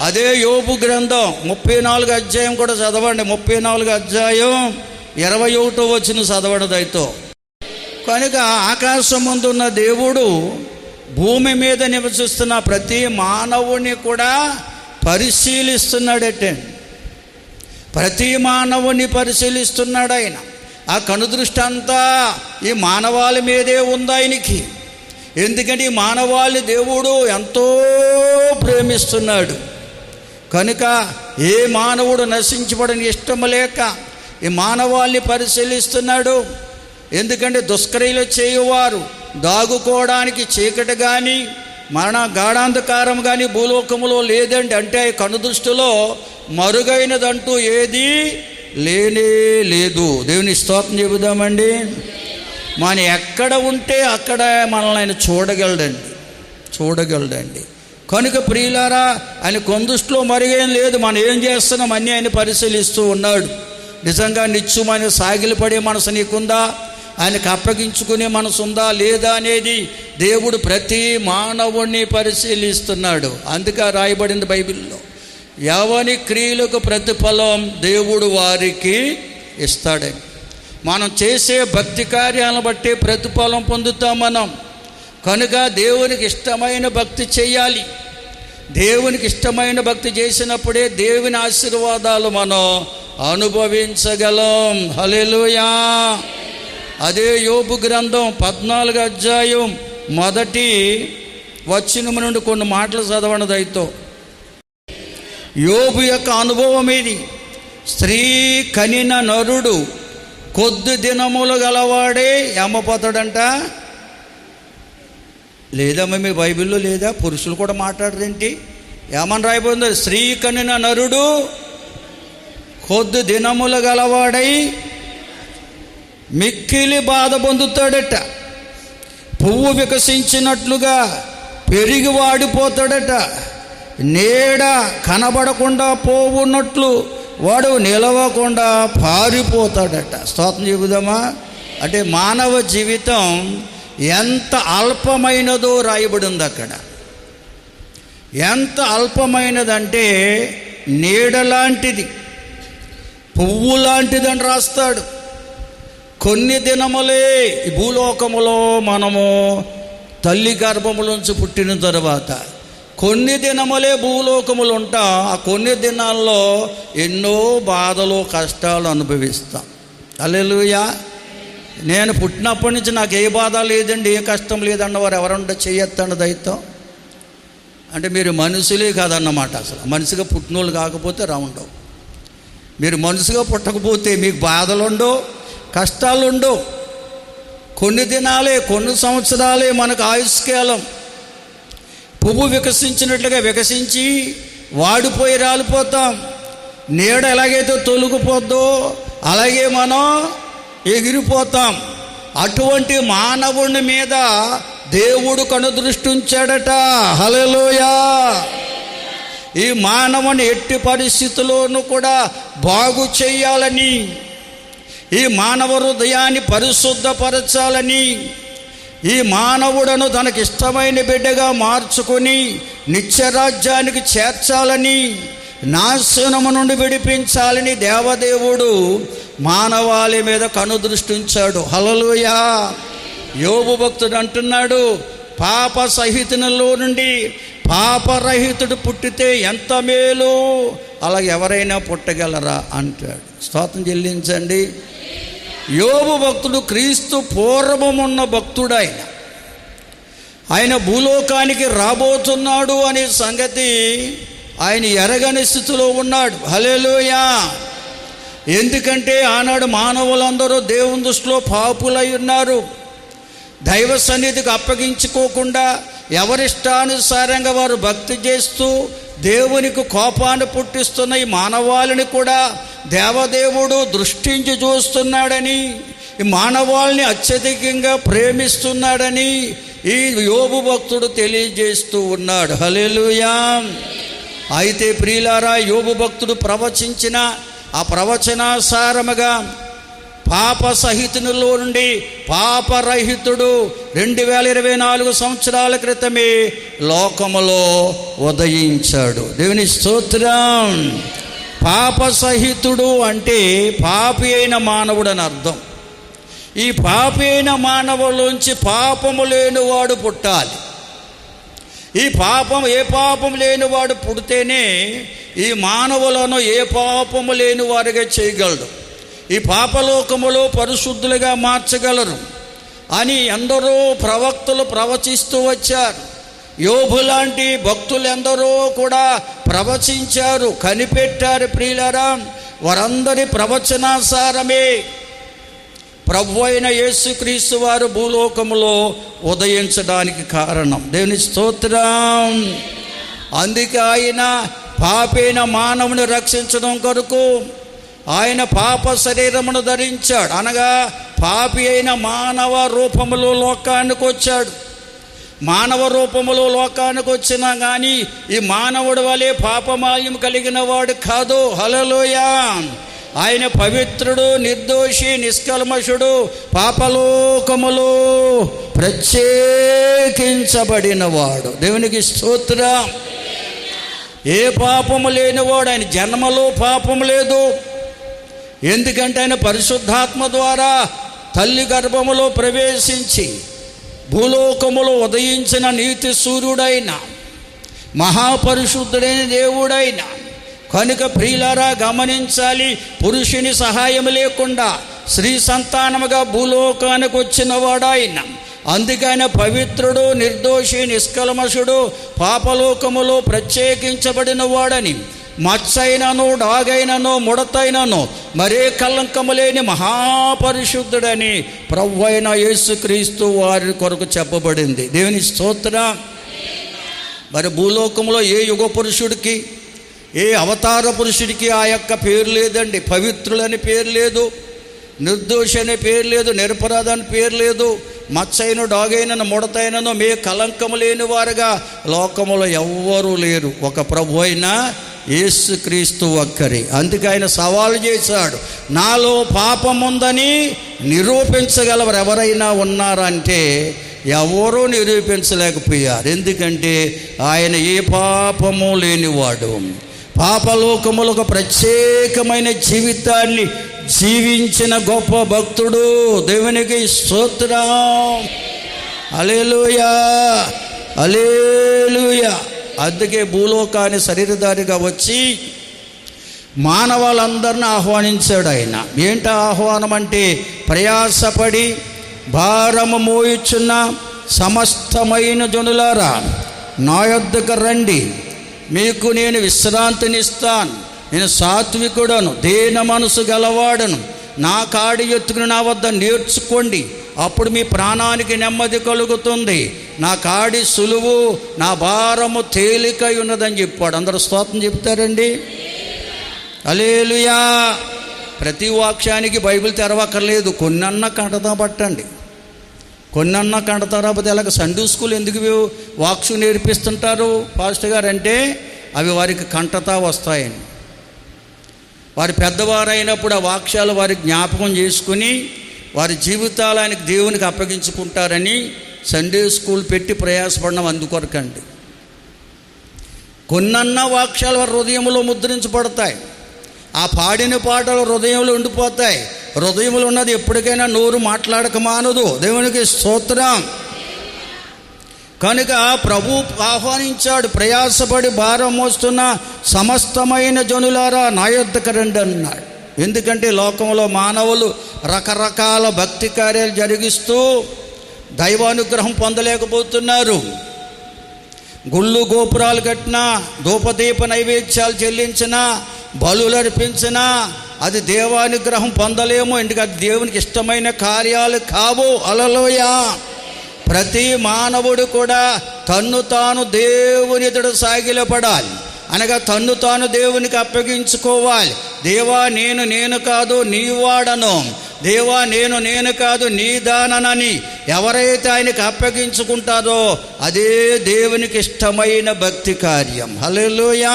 అదే యోబు గ్రంథం 34 అధ్యాయం కూడా చదవండి. 34 అధ్యాయం 21 వచనం చదవండి దయతో. కనుక ఆకాశం ముందున్న దేవుడు భూమి మీద నివసిస్తున్న ప్రతి మానవుని కూడా పరిశీలిస్తున్నాడట. ప్రతి మానవుని పరిశీలిస్తున్నాడు ఆయన. ఆ కనుదృష్టి అంతా ఈ మానవాళి మీదే ఉంది ఆయనకి. ఎందుకంటే ఈ మానవాళి దేవుడు ఎంతో ప్రేమిస్తున్నాడు. కనుక ఏ మానవుడు నశించబడని ఇష్టం లేక ఈ మానవాళిని పరిశీలిస్తున్నాడు. ఎందుకంటే దుష్క్రియలు చేయువారు దాగుకోవడానికి చీకటి కానీ మరణ గాఢాంధకారం కానీ భూలోకములో లేదండి. అంటే కనుదృష్టిలో మరుగైనదంటూ ఏది లేనే లేదు. దేవుని స్తోత్రం చెబుదామండి. మనం ఎక్కడ ఉంటే అక్కడ మనల్ని ఆయన చూడగలడండి. కనుక ప్రియులారా, ఆయన కొందృష్టిలో మరుగేం లేదు. మనం ఏం చేస్తున్నాం అన్నీ ఆయన పరిశీలిస్తూ ఉన్నాడు. నిజంగా నిత్యమైన సాగిలపడే మనసు నీకుందా? ఆయనకు అప్పగించుకునే మనసు ఉందా లేదా అనేది దేవుడు ప్రతి మానవుణ్ణి పరిశీలిస్తున్నాడు. అందుకే రాయబడింది బైబిల్లో, ఎవని క్రియలకు ప్రతిఫలం దేవుడు వారికి ఇస్తాడని. మనం చేసే భక్తి కార్యాలను బట్టి ప్రతిఫలం పొందుతాం మనం. కనుక దేవునికి ఇష్టమైన భక్తి చేయాలి. దేవునికి ఇష్టమైన భక్తి చేసినప్పుడే దేవుని ఆశీర్వాదాలు మనం అనుభవించగలం. హల్లెలూయా. అదే యోబు గ్రంథం 14 అధ్యాయం 1 వచనం నుండి కొన్ని మాటలు చదవండి దయతో. యోబు యొక్క అనుభవం ఇది. స్త్రీ కనిన నరుడు కొద్ది దినములు గలవాడే ఏమపోతాడంట. లేదమ్మా మీ బైబిల్లో లేదా? పురుషులు కూడా మాట్లాడరేంటి? ఏమని రాయబోతుందో, స్త్రీ కనిన నరుడు కొద్ది దినములు గలవాడై మిక్కిలి బాధ పొందుతాడట. పువ్వు వికసించినట్లుగా పెరిగి వాడిపోతాడట. నీడ కనబడకుండా పోవున్నట్లు వాడు నిలవకుండా పారిపోతాడట. స్తోత్రం చెబుదామా. అంటే మానవ జీవితం ఎంత అల్పమైనదో రాయబడి ఉంది అక్కడ. ఎంత అల్పమైనదంటే నీడ లాంటిది, పువ్వు లాంటిదని రాస్తాడు. కొన్ని దినములే ఈ భూలోకములో మనము తల్లి గర్భములోంచి పుట్టిన తర్వాత కొన్ని దినములే భూలోకములు ఉంటాం. ఆ కొన్ని దినాల్లో ఎన్నో బాధలు కష్టాలు అనుభవిస్తాం. హల్లెలూయా. నేను పుట్టినప్పటి నుంచి నాకు ఏ బాధ లేదండి, ఏ కష్టం లేదన్నవారు ఎవరంటే చెయ్యొద్దండి దయతో. అంటే మీరు మనుషులే కాదన్నమాట. అసలు మనిషిగా పుట్టినోళ్ళు కాకపోతే రావుండవు. మీరు మనుషుగా పుట్టకపోతే మీకు బాధలుండవు, కష్టాలుండవు. కొన్ని దినాలే, కొన్ని సంవత్సరాలే మనకు ఆయుష్కాలం. పువ్వు వికసించినట్లుగా వికసించి వాడిపోయి రాలిపోతాం. నీడ ఎలాగైతే తొలగిపోద్దో అలాగే మనం ఎగిరిపోతాం. అటువంటి మానవుని మీద దేవుడు కనుదృష్టి ఉంచాడట. హల్లెలూయా. ఈ మానవుని ఎట్టి పరిస్థితుల్లోనూ కూడా బాగు చేయాలని, ఈ మానవ హృదయాన్ని పరిశుద్ధపరచాలని, ఈ మానవుడను తనకిష్టమైన బిడ్డగా మార్చుకొని నిత్యరాజ్యానికి చేర్చాలని, నాశనము నుండి విడిపించాలని దేవదేవుడు మానవాళి మీద కనుదృష్టి ఉంచాడు. హల్లెలూయా. యోబు భక్తుడు అంటున్నాడు, పాప సహితునిలో నుండి పాపరహితుడు పుట్టితే ఎంత మేలు, అలా ఎవరైనా పుట్టగలరా అంటాడు. స్తోత్రం చెల్లించండి. యోబు భక్తుడు క్రీస్తు పూర్వమున్న భక్తుడు. ఆయన భూలోకానికి రాబోతున్నాడు అనే సంగతి ఆయన ఎరగని స్థితిలో ఉన్నాడు. హల్లెలూయా. ఎందుకంటే ఆనాడు మానవులందరూ దేవుని దృష్టిలో పాపులై ఉన్నారు. దైవ సన్నిధికి అప్పగించుకోకుండా ఎవరిష్టానుసారంగా వారు భక్తి చేస్తూ దేవునికి కోపాన్ని పుట్టిస్తున్న ఈ మానవాళిని కూడా దేవదేవుడు దృష్టించి చూస్తున్నాడని, ఈ మానవాళిని అత్యధికంగా ప్రేమిస్తున్నాడని ఈ యోబు భక్తుడు తెలియజేస్తూ ఉన్నాడు. హల్లెలూయా. అయితే ప్రియులారా, యోబు భక్తుడు ప్రవచించిన ఆ ప్రవచనాసారముగా పాప సహితునిలో నుండి పాపరహితుడు 2024 సంవత్సరాల క్రితమే లోకములో ఉదయించాడు. దేవుని స్తోత్రం. పాప సహితుడు అంటే పాపి అయిన మానవుడు అని అర్థం. ఈ పాపి అయిన మానవులోంచి పాపము లేనివాడు పుట్టాలి. ఈ ఏ పాపం లేనివాడు పుడితేనే ఈ మానవులను ఏ పాపము లేని వారిగా చేయగలడు, ఈ పాపలోకములో పరిశుద్ధులుగా మార్చగలరు అని ఎందరో ప్రవక్తలు ప్రవచిస్తూ వచ్చారు. యోబు లాంటి భక్తులు ఎందరో కూడా ప్రవచించారు, కనిపెట్టారు. ప్రియులారా, వారందరి ప్రవచనాసారమే ప్రభు అయిన యేసుక్రీస్తు వారు భూలోకములో ఉదయించడానికి కారణం. దేవుని స్తోత్రం. అందుకే ఆయన పాపైన మానవుని రక్షించడం కొరకు ఆయన పాప శరీరమును ధరించాడు. అనగా పాపి అయిన మానవ రూపములో లోకానికి వచ్చాడు. మానవ రూపములో లోకానికి వచ్చినా కానీ ఈ మానవుడి వలె పాపమాల్యం కలిగిన వాడు కాదు. హల్లెలూయా. ఆయన పవిత్రుడు, నిర్దోషి, నిష్కల్మషుడు, పాపలోకములో ప్రత్యేకించబడినవాడు. దేవునికి స్తోత్రం. ఏ పాపము లేనివాడు. ఆయన జన్మలో పాపము లేదు. ఎందుకంటే ఆయన పరిశుద్ధాత్మ ద్వారా తల్లి గర్భములో ప్రవేశించి భూలోకములో ఉదయించిన నీతి సూర్యుడైన మహాపరిశుద్ధుడైన దేవుడైన కనుక ప్రియులారా గమనించాలి, పురుషుని సహాయం లేకుండా స్త్రీ సంతానముగా భూలోకానికి వచ్చిన వాడాయన. అందుకైన పవిత్రుడు, నిర్దోషి, నిష్కల్మషుడు, పాపలోకములో ప్రత్యేకించబడిన వాడని, మచ్చైనను, డాగైనను, ముడతైనను మరే కళంకము లేని మహాపరిశుద్ధుడని ప్రభువైన యేసుక్రీస్తు వారి కొరకు చెప్పబడింది. దేవుని స్తోత్రం. మరి భూలోకంలో ఏ యుగ పురుషుడికి, ఏ అవతార పురుషుడికి ఆ యొక్క పేరు లేదండి. పవిత్రులని పేరు లేదు, నిర్దోషి అనే పేరు లేదు, నిరపరాధ అని పేరు లేదు. మచ్చైన, డాగైనను, ముడతైనను మే కలంకము లేని వారుగా లోకములో ఎవ్వరూ లేరు, ఒక ప్రభు అయిన యేసుక్రీస్తు ఒక్కరే. అందుకే ఆయన సవాలు చేశాడు, నాలో పాపం ఉందని నిరూపించగలవారు ఎవరైనా ఉన్నారంటే ఎవరూ నిరూపించలేకపోయారు. ఎందుకంటే ఆయన ఏ పాపము లేనివాడు, పాపలోకములకు ప్రత్యేకమైన జీవితాన్ని జీవించిన గొప్ప భక్తుడు. దేవునికి స్తోత్రం. హల్లెలూయా, హల్లెలూయా. అందుకే భూలోకాన్ని శరీరధారిగా వచ్చి మానవాళ్ళందరినీ ఆహ్వానించాడు ఆయన. ఏంటి ఆహ్వానం అంటే, ప్రయాసపడి భారము మోయుచున్న సమస్తమైన జనులారా నా యొద్దకు రండి, మీకు నేను విశ్రాంతినిస్తాను. నేను సాత్వికుడను, దీన మనసు గలవాడను. నా కాడి ఎత్తుకుని నా వద్ద నేర్చుకోండి, అప్పుడు మీ ప్రాణానికి నెమ్మది కలుగుతుంది. నా కాడి సులువు, నా భారము తేలికై ఉన్నదని చెప్పాడు. అందరూ స్తోత్రం చెప్తారండి. హల్లెలూయా. ప్రతి వాక్యానికి బైబిల్ తెరవక్కర్లేదు, కొన్నన్న కంటతా పట్టండి. కొన్నన్న కంటతా రాకపోతే ఎలాగ సండే స్కూల్ ఎందుకు వాక్సు నేర్పిస్తుంటారు పాస్టర్ గారు అంటే, అవి వారికి కంటతా వస్తాయని. వారి పెద్దవారైనప్పుడు ఆ వాక్యాలు వారి జ్ఞాపకం చేసుకుని వారి జీవితాలు ఆయనకి దేవునికి అప్పగించుకుంటారని సండే స్కూల్ పెట్టి ప్రయాసపడడం అందుకొరకండి. కొన్నన్న వాక్యాలు వారి హృదయంలో ముద్రించబడతాయి. ఆ పాడిన పాటలు హృదయంలో ఉండిపోతాయి. హృదయంలో ఉన్నది ఎప్పటికైనా నోరు మాట్లాడక మానదు. దేవునికి స్తోత్రం. కనుక ప్రభు ఆహ్వానించాడు, ప్రయాసపడి భారం మోస్తున్న సమస్తమైన జనులారా నా యొద్దకు రండి అన్నాడు. ఎందుకంటే లోకంలో మానవులు రకరకాల భక్తి కార్యాలు జరిగిస్తూ దైవానుగ్రహం పొందలేకపోతున్నారు. గుళ్ళు గోపురాలు కట్టినా, ధూపదీప నైవేద్యాలు చెల్లించినా, బలులు అర్పించినా అది దేవానుగ్రహం పొందలేము. ఎందుకంటే దేవునికి ఇష్టమైన కార్యాలు కావు. హల్లెలూయా. ప్రతి మానవుడు కూడా తన్ను తాను దేవుని ఎదుట సాగిలపడాలి. అనగా తన్ను తాను దేవునికి అప్పగించుకోవాలి. దేవా నేను కాదు నీ వాడను, దేవా నేను కాదు నీ దాననని ఎవరైతే ఆయనకు అప్పగించుకుంటారో అదే దేవునికి ఇష్టమైన భక్తి కార్యం. హల్లెలూయా.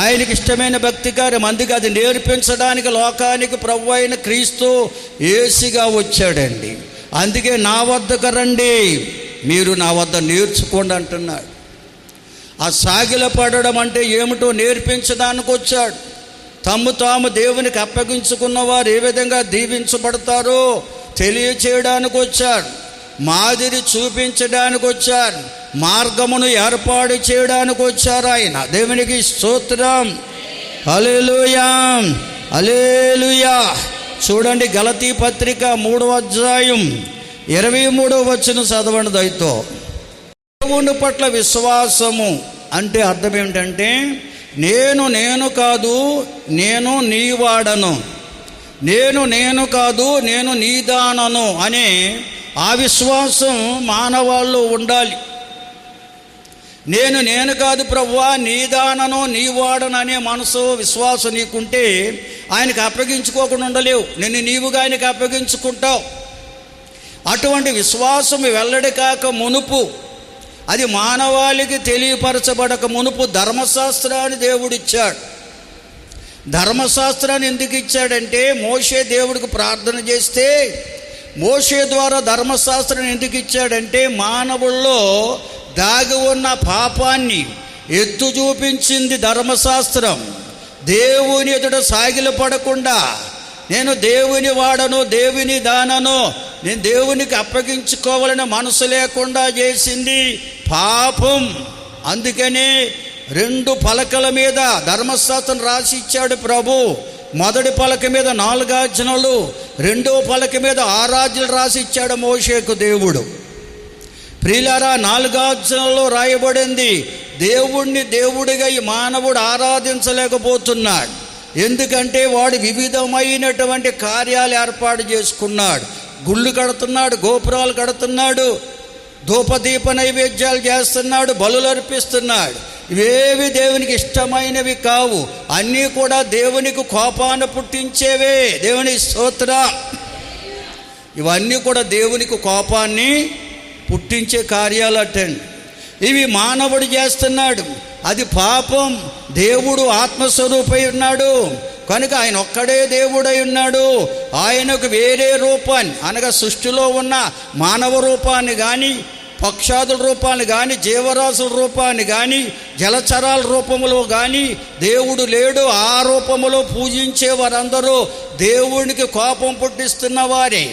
ఆయనకి ఇష్టమైన భక్తి కార్యం. అందుకే అది నేర్పించడానికి లోకానికి ప్రభు అయిన క్రీస్తు యేసుగా వచ్చాడండి. అందుకే నా వద్దకు రండి, మీరు నా వద్ద నేర్చుకోండి అంటున్నాడు. ఆ సాగిలపడడం అంటే ఏమిటో నేర్పించడానికి వచ్చాడు. తమ్ము తాము దేవునికి అప్పగించుకున్న వారు ఏ విధంగా దీవించబడతారో తెలియచేయడానికి వచ్చాడు. మాదిరి చూపించడానికి వచ్చారు. మార్గమును ఏర్పాటు చేయడానికి వచ్చారు ఆయన. దేవునికి స్తోత్రం. హల్లెలూయా, హల్లెలూయా. చూడండి, గలతీ పత్రిక 3వ అధ్యాయం 23వ వచనం చదవండి దయతో. దేవుని పట్ల విశ్వాసము అంటే అర్థం ఏమిటంటే నేను కాదు నేను నీ వాడను, నేను కాదు నేను నీ దానను అనే ఆ విశ్వాసం మానవాళ్ళు ఉండాలి. నేను కాదు ప్రభువా నీ దానను నీ వాడను అనే మనసు విశ్వాసం నీకుంటే ఆయనకు అప్పగించుకోకుండా ఉండలేవు. నీవుగా ఆయనకు అప్పగించుకుంటావు. అటువంటి విశ్వాసం వెల్లడి కాక మునుపు, అది మానవాళికి తెలియపరచబడక మునుపు ధర్మశాస్త్రాన్ని దేవుడిచ్చాడు. ధర్మశాస్త్రాన్ని ఎందుకు ఇచ్చాడంటే మోషే దేవుడికి ప్రార్థన చేస్తే మోషే ద్వారా ధర్మశాస్త్రాన్ని ఎందుకు ఇచ్చాడంటే మానవుల్లో దాగి ఉన్న పాపాన్ని ఎత్తు చూపించింది ధర్మశాస్త్రం. దేవుని ఎదుట సాగిలపడకుండా నేను దేవుని వాడను, దేవుని దానను, నేను దేవునికి అప్పగించుకోవాలని మనసు లేకుండా చేసింది పాపం. అందుకనే 2 పలకల మీద ధర్మశాస్త్రం రాసి ఇచ్చాడు ప్రభు. మొదటి పలక మీద 4 ఆజ్ఞలు, 2వ పలక మీద 6 ఆజ్ఞలు రాసి ఇచ్చాడు మోషేకు దేవుడు. ప్రియులారా, 4 ఆజ్ఞలలో రాయబడింది దేవుణ్ణి దేవుడిగా ఈ మానవుడు ఆరాధించలేకపోతున్నాడు. ఎందుకంటే వాడు వివిధమైనటువంటి కార్యాలు ఏర్పాటు చేసుకున్నాడు. గుళ్ళు కడుతున్నాడు, గోపురాలు కడుతున్నాడు, ధూపదీప నైవేద్యాలు చేస్తున్నాడు, బలులు అర్పిస్తున్నాడు. ఇవేవి దేవునికి ఇష్టమైనవి కావు. అన్నీ కూడా దేవునికి కోపాన్ని పుట్టించేవే. దేవుని స్తోత్రం. ఇవన్నీ కూడా దేవునికి కోపాన్ని పుట్టించే కార్యాలు అటండి. ఇవి మానవుడు చేస్తున్నాడు, అది పాపం. దేవుడు ఆత్మస్వరూపై ఉన్నాడు కనుక ఆయన ఒక్కడే దేవుడై ఉన్నాడు. ఆయనకు వేరే రూపాన్ని అనగా సృష్టిలో ఉన్న మానవ రూపాన్ని కానీ, పక్షాదుల రూపాన్ని కానీ, జీవరాశుల రూపాన్ని కానీ, జలచరాల రూపములో కానీ దేవుడు లేడు. ఆ రూపములో పూజించే వారందరూ దేవునికి కోపం పుట్టిస్తున్న వారే.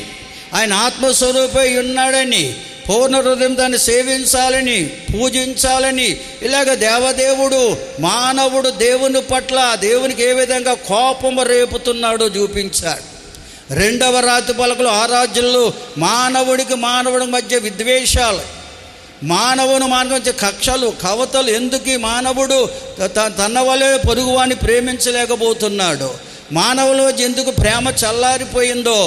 ఆయన ఆత్మస్వరూపై ఉన్నాడని, పూర్ణ హృదయం దాన్ని సేవించాలని, పూజించాలని, ఇలాగ దేవదేవుడు మానవుడు దేవుని పట్ల దేవునికి ఏ విధంగా కోపము రేపుతున్నాడో చూపించాడు. 2వ రాతి పలకలు 6 ఆజ్ఞలు మానవుడికి మధ్య విద్వేషాలు, మానవుని మధ్య కక్షలు, కవతలు. ఎందుకు మానవుడు తన వలె పొరుగువాని ప్రేమించలేకపోతున్నాడు, మానవుల మధ్య ఎందుకు ప్రేమ చల్లారిపోయిందో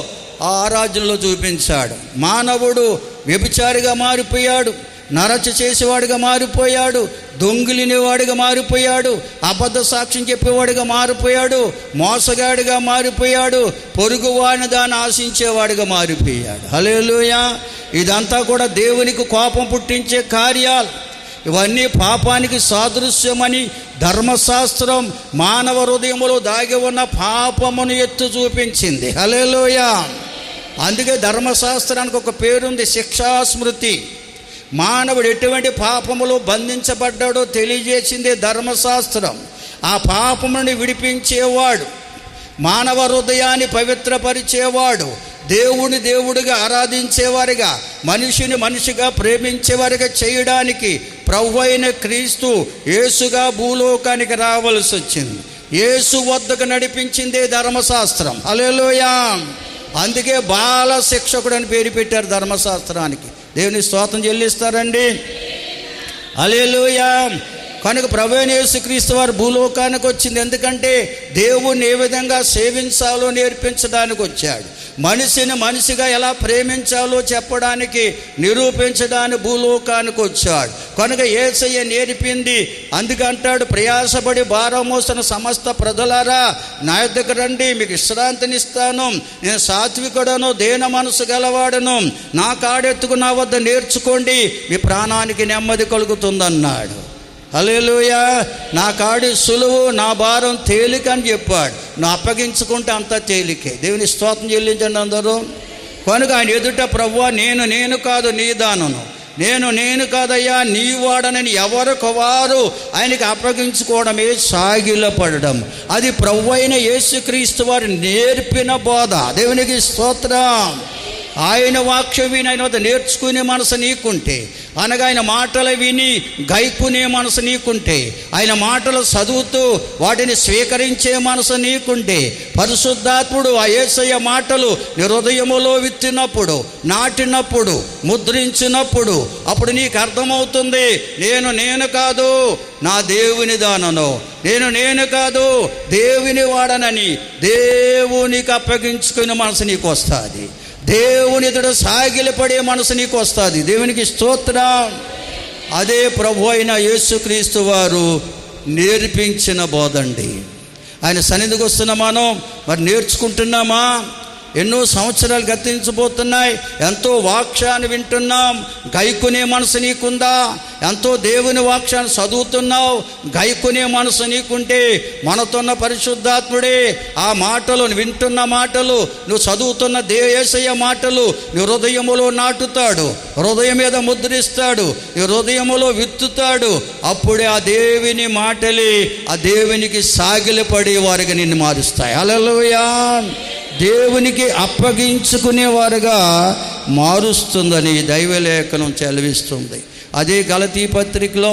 ఆ 6 ఆజ్ఞల్లో చూపించాడు. మానవుడు వ్యభిచారిగా మారిపోయాడు, నరచ చేసేవాడిగా మారిపోయాడు, దొంగిలినేవాడిగా మారిపోయాడు, అబద్ధ సాక్ష్యం చెప్పేవాడిగా మారిపోయాడు, మోసగాడిగా మారిపోయాడు, పొరుగువాడిని దాన్ని ఆశించేవాడిగా మారిపోయాడు. హల్లెలూయా. ఇదంతా కూడా దేవునికి కోపం పుట్టించే కార్యాలు. ఇవన్నీ పాపానికి సాదృశ్యమని ధర్మశాస్త్రం మానవ హృదయములో దాగి ఉన్న పాపమును ఎత్తు చూపించింది. హల్లెలూయా. అందుకే ధర్మశాస్త్రానికి ఒక పేరుంది, శిక్షాస్మృతి. మానవుడు ఎటువంటి పాపములు బంధించబడ్డాడో తెలియజేసిందే ధర్మశాస్త్రం. ఆ పాపమును విడిపించేవాడు, మానవ హృదయాన్ని పవిత్రపరిచేవాడు, దేవుని దేవుడిగా ఆరాధించేవారిగా, మనిషిని మనిషిగా ప్రేమించేవారిగా చేయడానికి ప్రభువైన క్రీస్తు యేసుగా భూలోకానికి రావాల్సి వచ్చింది. యేసు వద్దకు నడిపించిందే ధర్మశాస్త్రం. హల్లెలూయా. అందుకే బాల శిక్షకుడు అని పేరు పెట్టారు ధర్మశాస్త్రానికి. దేవుని స్తోత్రం చెల్లిస్తారండి. హల్లెలూయా. కనుక ప్రభువైన యేసుక్రీస్తు వారు భూలోకానికి వచ్చింది ఎందుకంటే దేవుణ్ణి ఏ విధంగా సేవించాలో నేర్పించడానికి వచ్చాడు. మనిషిని మనిషిగా ఎలా ప్రేమించాలో చెప్పడానికి, నిరూపించడానికి భూలోకానికి వచ్చాడు. కనుక యేసయ్య నేర్పింది. అందుకంటాడు, ప్రయాసపడి భారం మోసిన సమస్త ప్రజలారా నా యొద్దకు రండి, మీకు విశ్రాంతినిస్తాను. నేను సాత్వికుడను, దేన మనసు గలవాడను, నా కాడెత్తుకు నా వద్ద నేర్చుకోండి, మీ ప్రాణానికి నెమ్మది కలుగుతుందన్నాడు. హల్లెలూయా. నా కాడి సులువు, నా భారం తేలిక అని చెప్పాడు. నువ్వు అప్పగించుకుంటే అంత తేలికే. దేవుని స్తోత్రం చెల్లించండి అందరూ. కనుక ఆయన ఎదుట ప్రభువా నేను కాదు నీ దానను, నేను కాదయ్యా నీ వాడనని ఎవరికి వారు ఆయనకి అప్పగించుకోవడమే సాగిలపడడం. అది ప్రభువైన యేసుక్రీస్తు వారు నేర్పిన బోధ. దేవునికి స్తోత్రం. ఆయన వాక్యం విని ఆయన వద్ద నేర్చుకునే మనసు నీకుంటే, అనగా ఆయన మాటలు విని గైకునే మనసు నీకుంటే, ఆయన మాటలు చదువుతూ వాటిని స్వీకరించే మనసు నీకుంటే, పరిశుద్ధాత్ముడు ఆ యేసయ్య మాటలు నీ హృదయములో విత్తినప్పుడు, నాటినప్పుడు, ముద్రించినప్పుడు అప్పుడు నీకు అర్థమవుతుంది, నేను కాదు నా దేవుని దానను, నేను కాదు దేవుని వాడనని దేవునికి అప్పగించుకునే మనసు నీకు వస్తుంది. దేవుని ఎదుట సాగిలపడే మనసు నీకు వస్తుంది. దేవునికి స్తోత్రం. అదే ప్రభు అయిన యేసుక్రీస్తు వారు నేర్పించిన బోధండి. ఆయన సన్నిధికి వస్తున్న మనం మరి నేర్చుకుంటున్నామా? ఎన్నో సంవత్సరాలు గతించబోతున్నాయి. ఎంతో వాక్యాన్ని వింటున్నాం, గైకునే మనసు నీకుందా? ఎంతో దేవుని వాక్యాన్ని చదువుతున్నావు, గైకునే మనసు నీకుంటే మనతోన్న పరిశుద్ధాత్ముడే ఆ మాటలు, వింటున్న మాటలు, నువ్వు చదువుతున్న యేసయ్య మాటలు నీ హృదయములో నాటుతాడు, హృదయం మీద ముద్రిస్తాడు, నీ హృదయములో విత్తుతాడు. అప్పుడే ఆ దేవుని మాటలే ఆ దేవునికి సాగిలపడే వారికి నిన్ను మారుస్తాయి. హల్లెలూయా. దేవునికి అప్పగించుకునేవారుగా మారుస్తుందని దైవలేఖనం చదివిస్తుంది. అదే గలతీ పత్రికలో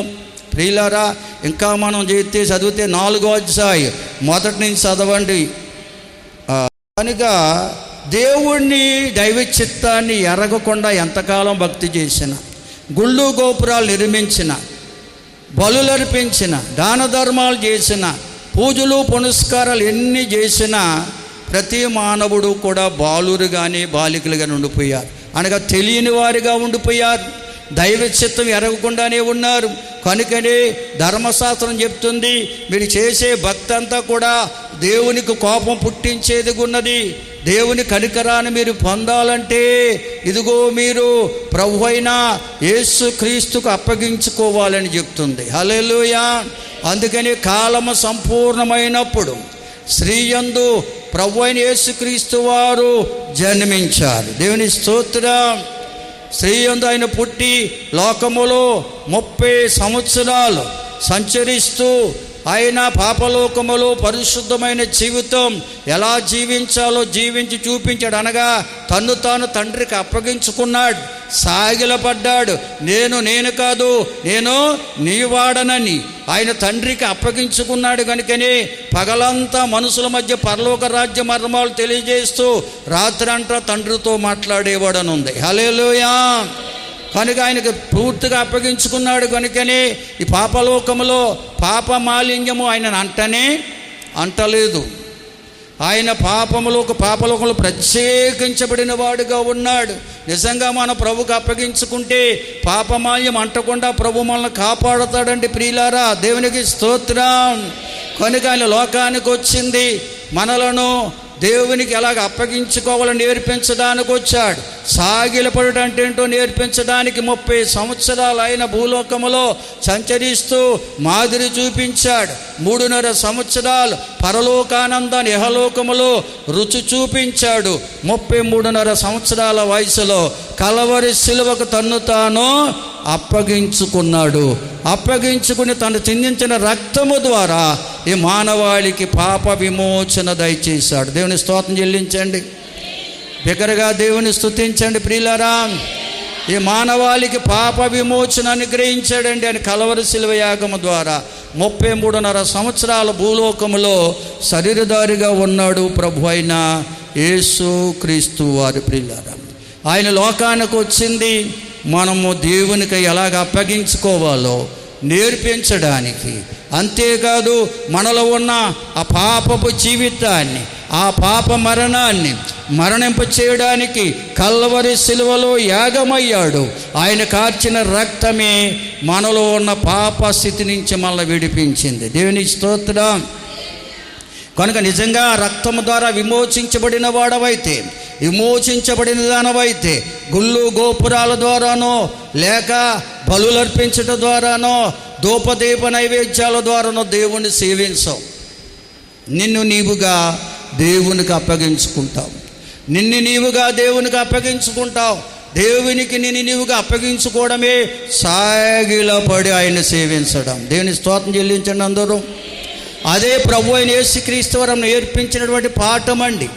ప్రియులారా ఇంకా మనం చదివితే 4వ అధ్యాయం మొదటి నుంచి చదవండి. కనుక దేవుణ్ణి దైవ చిత్తాన్ని ఎరగకుండా ఎంతకాలం భక్తి చేసిన, గుళ్ళు గోపురాలు నిర్మించిన, బలులర్పించిన, దాన ధర్మాలు చేసిన, పూజలు పునస్కారాలు ఎన్ని చేసినా ప్రతి మానవుడు కూడా బాలురు కానీ బాలికలుగా ఉండిపోయారు. అనగా తెలియని వారిగా ఉండిపోయారు, దైవ చిత్తం ఎరగకుండానే ఉన్నారు. కనుకనే ధర్మశాస్త్రం చెప్తుంది, మీరు చేసే భక్తి అంతా కూడా దేవునికి కోపం పుట్టించేది ఉన్నది. దేవుని కనికరాన్ని మీరు పొందాలంటే ఇదిగో మీరు ప్రభు అయిన యేసుక్రీస్తుకు అప్పగించుకోవాలని చెప్తుంది. హల్లెలూయా. అందుకని కాలము సంపూర్ణమైనప్పుడు స్త్రీయందు ప్రభు అయిన యేసుక్రీస్తు వారు జన్మించారు. దేవుని స్తోత్రం. స్త్రీయందు ఆయన పుట్టి లోకములో 30 సంవత్సరాలు సంచరిస్తూ ఆయన పాపలోకములో పరిశుద్ధమైన జీవితం ఎలా జీవించాలో జీవించి చూపించాడు. అనగా తన్ను తాను తండ్రికి అప్పగించుకున్నాడు, సాగిలపడ్డాడు. నేను కాదు నేను నీ వాడనని ఆయన తండ్రికి అప్పగించుకున్నాడు. కనుకనే పగలంతా మనుషుల మధ్య పరలోక రాజ్య మర్మాలు తెలియజేస్తూ రాత్రంతా తండ్రితో మాట్లాడేవాడని ఉంది. హల్లెలూయా. కనుక ఆయనకు పూర్తిగా అప్పగించుకున్నాడు. కనుకనే ఈ పాపలోకములో పాప మాలిన్యము ఆయన అంటలేదు. ఆయన పాపలోకంలో ప్రత్యేకించబడిన వాడుగా ఉన్నాడు. నిజంగా మన ప్రభుకు అప్పగించుకుంటే పాపమాల్యం అంటకుండా ప్రభు మనల్ని కాపాడుతాడండి. ప్రియులారా దేవునికి స్తోత్రం. కనుక ఆయన లోకానికి వచ్చింది మనలను దేవునికి ఎలాగ అప్పగించుకోవాలని నేర్పించడానికి వచ్చాడు. సాగిలపడటం అంటే ఏంటో నేర్పించడానికి 30 సంవత్సరాలు ఆయన భూలోకములో సంచరిస్తూ మాదిరి చూపించాడు. 3.5 సంవత్సరాలు పరలోకానందాన్ని ఇహలోకములో రుచి చూపించాడు. 33.5 సంవత్సరాల వయసులో కలవరి శిలువకు తన్ను తాను అప్పగించుకున్నాడు. అప్పగించుకుని తను చిందించిన రక్తము ద్వారా ఈ మానవాళికి పాప విమోచన దయచేశాడు. దేవుని స్తోత్రం చెల్లించండి, బిగ్గరగా దేవుని స్తుతించండి ప్రియులారా. ఈ మానవాళికి పాప విమోచన అనుగ్రహించాడండి అని కలవరి శిలువ యాగము ద్వారా 33.5 సంవత్సరాల భూలోకములో శరీరధారిగా ఉన్నాడు ప్రభు అయిన యేసు క్రీస్తు వారి ప్రియులారా. ఆయన లోకానికి వచ్చింది మనము దేవునికి ఎలాగ అప్పగించుకోవాలో నేర్పించడానికి. అంతేకాదు మనలో ఉన్న ఆ పాపపు జీవితాన్ని, ఆ పాప మరణాన్ని మరణింప చేయడానికి కల్వరి శిలువలో యాగమయ్యాడు. ఆయన కార్చిన రక్తమే మనలో ఉన్న పాప స్థితి నుంచి మనల్ని విడిపించింది. దేవుని స్తోత్రం. కనుక నిజంగా రక్తము ద్వారా విమోచించబడిన వాడవైతే, విమోచించబడిన దానవైతే గుళ్ళు గోపురాల ద్వారానో లేక బలులర్పించడం ద్వారానో ధూపదీప నైవేద్యాల ద్వారానో దేవుణ్ణి సేవించవు. నిన్ను నీవుగా దేవునికి అప్పగించుకుంటావు. నిన్ను నీవుగా దేవునికి అప్పగించుకుంటావు. దేవునికి నిన్ను నీవుగా అప్పగించుకోవడమే సాగిలపడి ఆయన సేవించడం. దేవుని స్తోత్రం చెల్లించండి అందరూ. అదే ప్రభు అయిన యేసుక్రీస్తు వారు నేర్పించినటువంటి పాఠం అండి.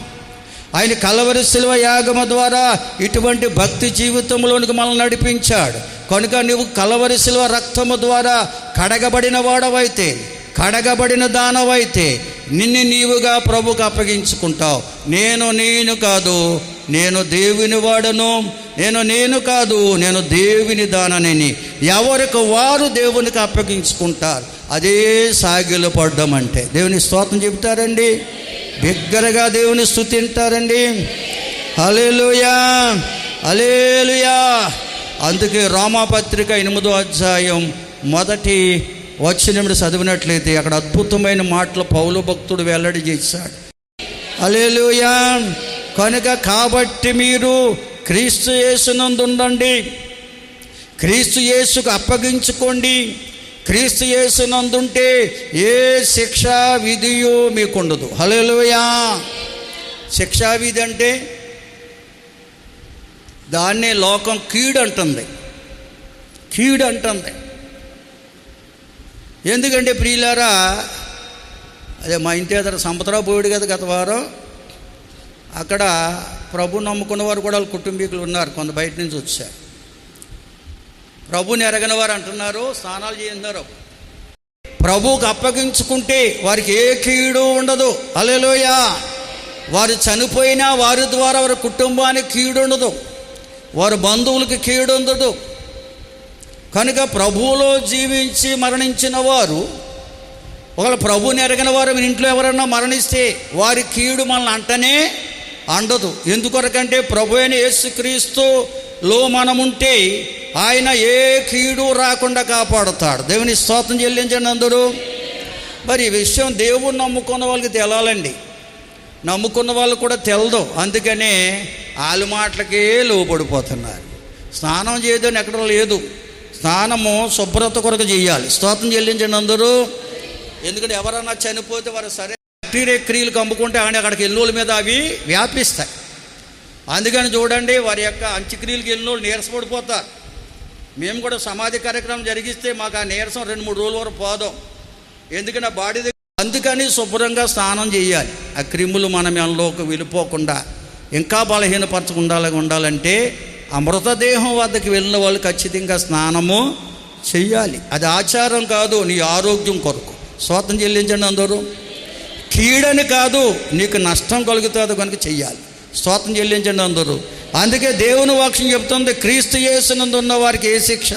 ఆయన కలవరి శిలువ యాగము ద్వారా ఇటువంటి భక్తి జీవితంలోనికి మనల్ని నడిపించాడు. కనుక నువ్వు కలవరి శిలువ రక్తము ద్వారా కడగబడిన వాడవైతే, కడగబడిన దానవైతే నిన్ను నీవుగా ప్రభుకు అప్పగించుకుంటావు. నేను కాదు, నేను దేవుని వాడను, నేను కాదు, నేను దేవుని దానని ఎవరికి వారు దేవునికి అప్పగించుకుంటారు. అదే సాగిలు పడ్డం అంటే. దేవుని స్తోత్రం చెబుతారండి, బిగ్గరగా దేవుని స్తుతింటారండి. హల్లెలూయా, హల్లెలూయా. అందుకే రోమాపత్రిక 8వ అధ్యాయం 1వ వచనం చదివినట్లయితే అక్కడ అద్భుతమైన మాటలు పౌలు భక్తుడు వెల్లడి చేశాడు. హల్లెలూయా. కనుక కాబట్టి మీరు క్రీస్తు యేసునందు ఉండండి, క్రీస్తు యేసుకు అప్పగించుకోండి. క్రీస్తు యేసునందుంటే ఏ శిక్షా విధియో మీకు ఉండదు. హల్లెలూయా. శిక్షా విధి అంటే దాన్నే లోకం కీడు అంటుంది. ఎందుకంటే ప్రియులారా, అదే మా ఇంటి ఎదురు సంపతరావు పోయాడు కదా గత వారం. అక్కడ ప్రభు నమ్ముకున్న వారు కూడా వాళ్ళ కుటుంబీకులు ఉన్నారు, కొంత బయట నుంచి వచ్చారు. ప్రభుని ఎరగని వారు అంటున్నారు, స్నానాలు చేస్తున్నారు. ప్రభువుకు అప్పగించుకుంటే వారికి ఏ కీడు ఉండదు. హల్లెలూయా. వారు చనిపోయినా వారి ద్వారా వారి కుటుంబానికి కీడు ఉండదు, వారి బంధువులకి కీడు ఉండదు. కనుక ప్రభువులో జీవించి మరణించిన వారు, ఒకవేళ ప్రభువుని ఎరగిన వారు మీ ఇంట్లో ఎవరైనా మరణిస్తే వారి కీడు మనల్ని అంటనే అండదు. ఎందుకొరకంటే ప్రభు అయిన యేసుక్రీస్తులో మనముంటే ఆయన ఏ కీడు రాకుండా కాపాడుతాడు. దేవుని స్తోత్రం చెల్లించండి అందరూ. మరి ఈ విషయం దేవుని నమ్ముకున్న వాళ్ళకి తెలాలండి, నమ్ముకున్న వాళ్ళు కూడా తెలదు. అందుకనే వాళ్ళ మాటలకే లోపడిపోతున్నారు. స్నానం చేయదని ఎక్కడ లేదు, స్నానము శుభ్రత కొరకు చేయాలి. స్తోత్రం చెల్లించండి అందరూ. ఎందుకంటే ఎవరన్నా చనిపోతే వారు సరే బ్యాక్టీరియా క్రియలు కమ్ముకుంటే అక్కడికి ఎన్నోళ్ళ మీద అవి వ్యాపిస్తాయి. అందుకని చూడండి, వారి యొక్క అంత్యక్రియలకు ఎన్నోళ్ళు నీరసపడిపోతారు. మేము కూడా సమాధి కార్యక్రమం జరిగిస్తే మాకు ఆ నీరసం 2-3 రోజుల వరకు పోదాం. ఎందుకంటే ఆ బాడీ దగ్గర. అందుకని శుభ్రంగా స్నానం చేయాలి. ఆ క్రిములు మన మనలోకి వెళ్ళిపోకుండా ఇంకా బలహీనపరచకుండా ఉండాలంటే ఆ మృతదేహం వద్దకు వెళ్ళిన వాళ్ళు ఖచ్చితంగా స్నానము చెయ్యాలి. అది ఆచారం కాదు, నీ ఆరోగ్యం కొరకు. స్తోత్రం చెల్లించండి అందరూ. కీడని కాదు, నీకు నష్టం కలుగుతుంది కనుక చెయ్యాలి. స్తోత్రం చెల్లించండి అందరూ. అందుకే దేవుని వాక్యం చెప్తుంది, క్రీస్తు యేసునందు ఉన్న వారికి ఏ శిక్ష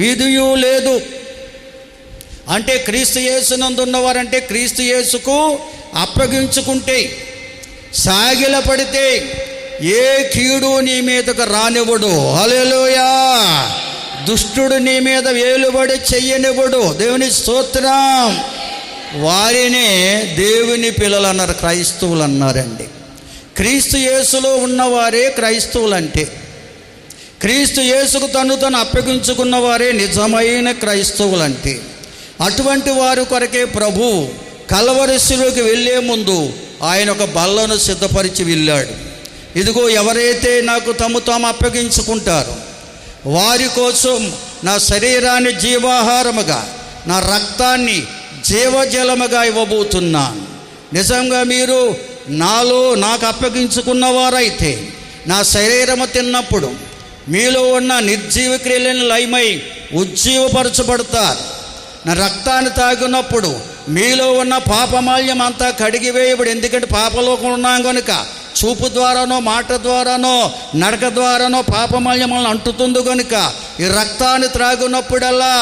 విధియు లేదు. అంటే క్రీస్తు యేసునందు ఉన్నవారంటే క్రీస్తు యేసుకు అప్పగించుకుంటే, సాగిలపడితే ఏ కీడు నీ మీదకు రానివ్వడు. హల్లెలూయా. దుష్టుడు నీ మీద వేలుబడి చెయ్యనివ్వడు. దేవుని స్తోత్రం. వారినే దేవుని పిల్లలు అన్నారు, క్రైస్తవులు అన్నారండి. క్రీస్తు యేసులో ఉన్నవారే క్రైస్తవులంటే, క్రీస్తు యేసుకు తను అప్పగించుకున్న వారే నిజమైన క్రైస్తవులంటే. అటువంటి వారి కొరకే ప్రభు కల్వరి శిలువకి వెళ్ళే ముందు ఆయన ఒక బల్లను సిద్ధపరిచి వెళ్ళాడు. ఇదిగో, ఎవరైతే నాకు తాము అప్పగించుకుంటారో వారి కోసం నా శరీరాన్ని జీవాహారముగా, నా రక్తాన్ని జీవజలముగా ఇవ్వబోతున్నాను. నిజంగా మీరు నాకు అప్పగించుకున్నవారైతే నా శరీరము తిన్నప్పుడు మీలో ఉన్న నిర్జీవ క్రియలను లయమై ఉజ్జీవపరచబడతారు. నా రక్తాన్ని తాగినప్పుడు మీలో ఉన్న పాపమాల్యం అంతా కడిగివేయబడి, ఎందుకంటే పాపలోకం ఉన్నాం కనుక చూపు ద్వారానో, మాట ద్వారానో, నడక ద్వారానో పాపమాల్యం మనల్ని అంటుతుంది కనుక ఈ రక్తాన్ని త్రాగినప్పుడల్లా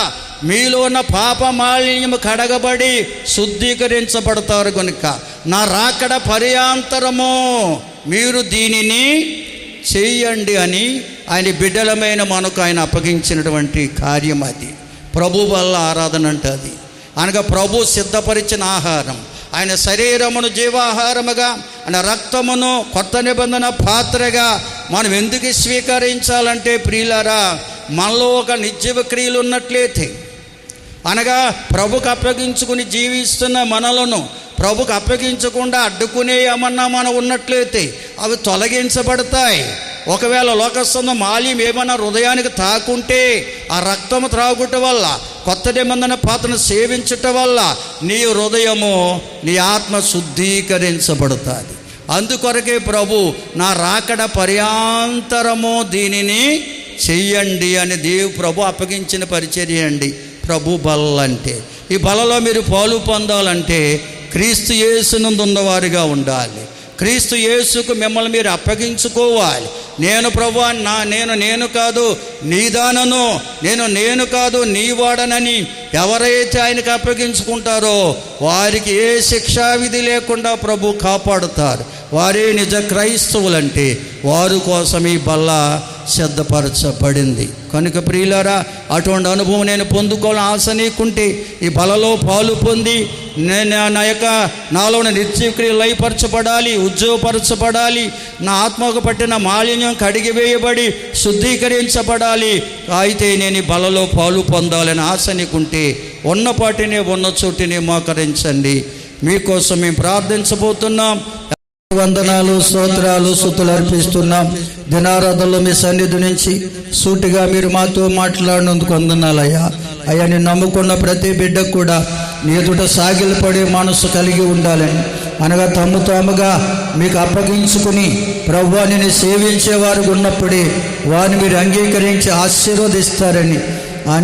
మీలో ఉన్న పాపమాలిన్యము కడగబడి శుద్ధీకరించబడతారు కనుక నా రాకడ పర్యాంతరము మీరు దీనిని చెయ్యండి అని ఆయన బిడ్డలమైన మనకు ఆయన అప్పగించినటువంటి కార్యం అది. ప్రభు వల్ల ఆరాధన అంటే అది. అనగా ప్రభు సిద్ధపరిచిన ఆహారం, ఆయన శరీరమును జీవాహారముగా, ఆయన రక్తమును కొత్త నిబంధన పాత్రగా మనం ఎందుకు స్వీకరించాలంటే ప్రియులారా, మనలో ఒక నిర్జీవ క్రియలు ఉన్నట్లయితే, అనగా ప్రభుకు అప్పగించుకుని జీవిస్తున్న మనలను ప్రభుకు అప్పగించకుండా అడ్డుకునే ఏమన్నా మనం ఉన్నట్లయితే అవి తొలగించబడతాయి. ఒకవేళ లోకస్తున్న మాల్యం ఏమన్నా హృదయానికి తాకుంటే ఆ రక్తము త్రాగుట వల్ల, కొత్త నిబంధన పాత్రను సేవించటం వల్ల నీ హృదయము, నీ ఆత్మ శుద్ధీకరించబడుతుంది. అందుకొరకే ప్రభు నా రాకడ పర్యాంతరము దీనిని చెయ్యండి అని ప్రభు అప్పగించిన పరిచర్య అండి ప్రభు బల్ల అంటే. ఈ బలలో మీరు పాలు పొందాలంటే క్రీస్తు యేసునందు ఉన్నవారుగా ఉండాలి. క్రీస్తు యేసుకు మిమ్మల్ని మీరు అప్పగించుకోవాలి. నేను ప్రభువా, నేను కాదు నీదానను, నేను కాదు నీ వాడనని ఎవరైతే ఆయనకు అప్పగించుకుంటారో వారికి ఏ శిక్షా విధి లేకుండా ప్రభు కాపాడుతారు. వారే నిజ క్రైస్తవులంటే వారి కోసం ఈ బల్ల సిద్ధపరచబడింది కనుక ప్రియులారా, అటువంటి అనుభవం నేను పొందుకోవాలని ఆశ నీకుంటే ఈ బలలో పాలు పొంది నాలోని నిర్జీవక్రియలు లయపరచబడాలి, ఉజ్జీవపరచబడాలి, నా ఆత్మకు పట్టిన మాలిన్యం కడిగివేయబడి శుద్ధీకరించబడాలి. అయితే నేను ఈ బలలో పాలు పొందాలని ఆశ నీకుంటే ఉన్నపాటినే ఉన్న చోటిని మోకరించండి. మీకోసం మేము ప్రార్థించబోతున్నాం. వందనాలు, స్తోత్రాలు, స్తుతులు అర్పిస్తున్నాం. దినారాధనలో మీ సన్నిధి నుంచి సూటిగా మీరు మాతో మాట్లాడినందుకు వందనాలయ్యా. అయ్యా, నేను నమ్ముకున్న ప్రతి బిడ్డకు కూడా నీ ఎదుట సాగిలపడే మనసు కలిగి ఉండాలని, అనగా తాముగా మీకు అప్పగించుకుని ప్రభువా నిన్ను సేవించేవారు ఉన్నప్పుడే వారిని మీరు అంగీకరించి ఆశీర్వదిస్తారని,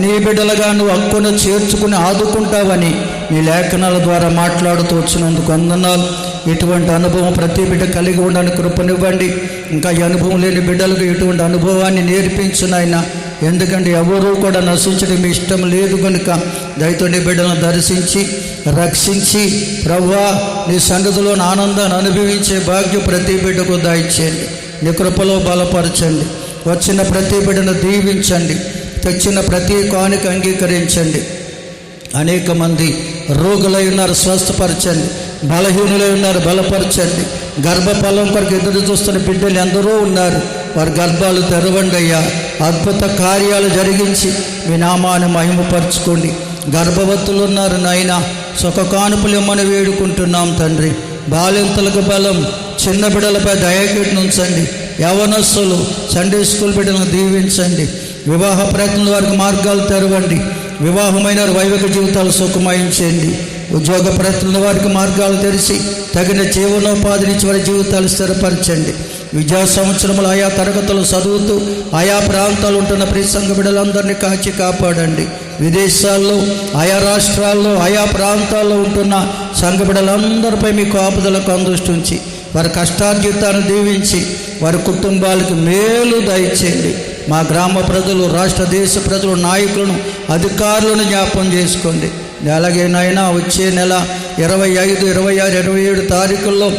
నీ బిడ్డలుగా నువ్వు హక్కును చేర్చుకుని ఆదుకుంటావని నీ లేఖనాల ద్వారా మాట్లాడుతూ వచ్చినందుకు వందనాలు. ఇటువంటి అనుభవం ప్రతి బిడ్డ కలిగి ఉండడానికి కృపనివ్వండి. ఇంకా ఈ అనుభవం లేని బిడ్డలకు ఇటువంటి అనుభవాన్ని నేర్పించునైనా, ఎందుకంటే ఎవరూ కూడా నశించడం మీ ఇష్టం లేదు కనుక దయతో నీ బిడ్డలను దర్శించి రక్షించి ప్రభువా నీ సన్నిధిలో ఆనందాన్ని అనుభవించే భాగ్యం ప్రతి బిడ్డకు దయచేయండి. నీ కృపలో బలపరచండి. వచ్చిన ప్రతి బిడ్డను దీవించండి. తెచ్చిన ప్రతి కానుక అంగీకరించండి. అనేక మంది రోగులై ఉన్నారు, స్వస్థపరచండి. బలహీనులై ఉన్నారు, బలపరచండి. గర్భఫలం కొరకు ఎదురు చూస్తున్న బిడ్డలు ఎందరో ఉన్నారు, వారి గర్భాలు తెరవండి అయ్యా. అద్భుత కార్యాలు జరిగించి మీ నామాన్ని మహిమపరచుకోండి. గర్భవతులు ఉన్నారు నాయన, సుఖ కానుపులు ఇమ్మని వేడుకుంటున్నాం తండ్రి. బాలింతలకు బలం, చిన్న బిడ్డలపై దయచేసి ఉంచండి. యవనస్తులు, సండే స్కూల్ బిడ్డలను దీవించండి. వివాహ ప్రయత్నాల వారికి మార్గాలు తెరవండి. వివాహమైన వైవిక జీవితాలు సుఖమయించండి. ఉద్యోగ ప్రయత్నాల వారికి మార్గాలు తెరిచి తగిన జీవనోపాధినిచ్చి వారి జీవితాలు స్థిరపరచండి. విద్యా సంవత్సరములు ఆయా తరగతులు చదువుతూ ఆయా ప్రాంతాలు ఉంటున్న ప్రియ సంఘ బిడ్డలందరినీ కాచి కాపాడండి. విదేశాల్లో, ఆయా రాష్ట్రాల్లో, ఆయా ప్రాంతాల్లో ఉంటున్న సంఘ బిడ్డలందరిపై మీ కాపుదలకు అందృష్టి ఉంచి వారి కష్టార్జితాన్ని దీవించి వారి కుటుంబాలకు మేలు దయచేయండి. మా గ్రామ ప్రజలు, రాష్ట్ర దేశ ప్రజలు, నాయకులను, అధికారులను జ్ఞాపకం చేసుకోండి. అలాగే నాయన వచ్చే నెల 25, 26, 27 తారీఖుల్లో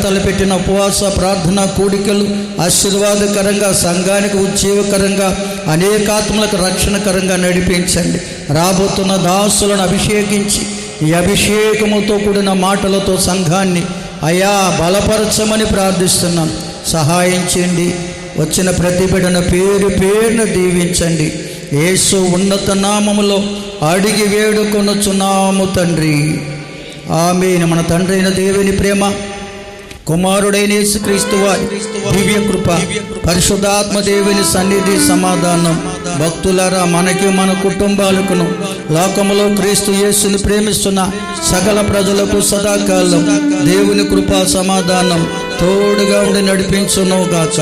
తలపెట్టిన ఉపవాస ప్రార్థన కూడికలు ఆశీర్వాదకరంగా, సంఘానికి ఉజ్జీవకరంగా, అనేకాత్మలకు రక్షణకరంగా నడిపించండి. రాబోతున్న దాసులను అభిషేకించి ఈ అభిషేకముతో కూడిన మాటలతో సంఘాన్ని అయా బలపరచమని ప్రార్థిస్తున్నాం. సహాయం చేయండి. వచ్చిన ప్రతి బిడ్డను పేరున దీవించండి. యేసు ఉన్నత నామములో అడిగి వేడుకొనుచున్నాము తండ్రి, ఆమేన్. మన తండ్రి అయిన దేవుని ప్రేమ, కుమారుడైన యేసుక్రీస్తు వారి దివ్య కృప, పరిశుద్ధాత్మ దేవుని సన్నిధి, సమాధానం భక్తులారా మనకి మన కుటుంబాలకును లోకములో క్రీస్తు యేసుని ప్రేమిస్తున్న సకల ప్రజలకు సదాకాలం దేవుని కృపా సమాధానం తోడుగా ఉండి నడిపించును గాక.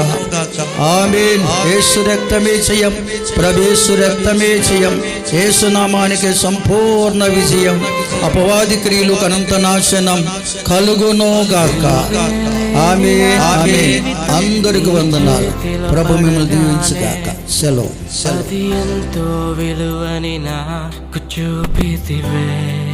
ఆమేన్. యేసు రక్తమే జయం, ప్రభేసు రక్తమే జయం. యేసు నామానికి సంపూర్ణ విజయం, అపవాది క్రియలు అనంత నాశనం కలుగును గాక. ఆమేన్, ఆమేన్. అందరికి వందనాలు. ప్రభు మిమ్మల్ని దీవించుగాక. సెలవు. అది ఎంతో విలువని నాకు చూపితివే.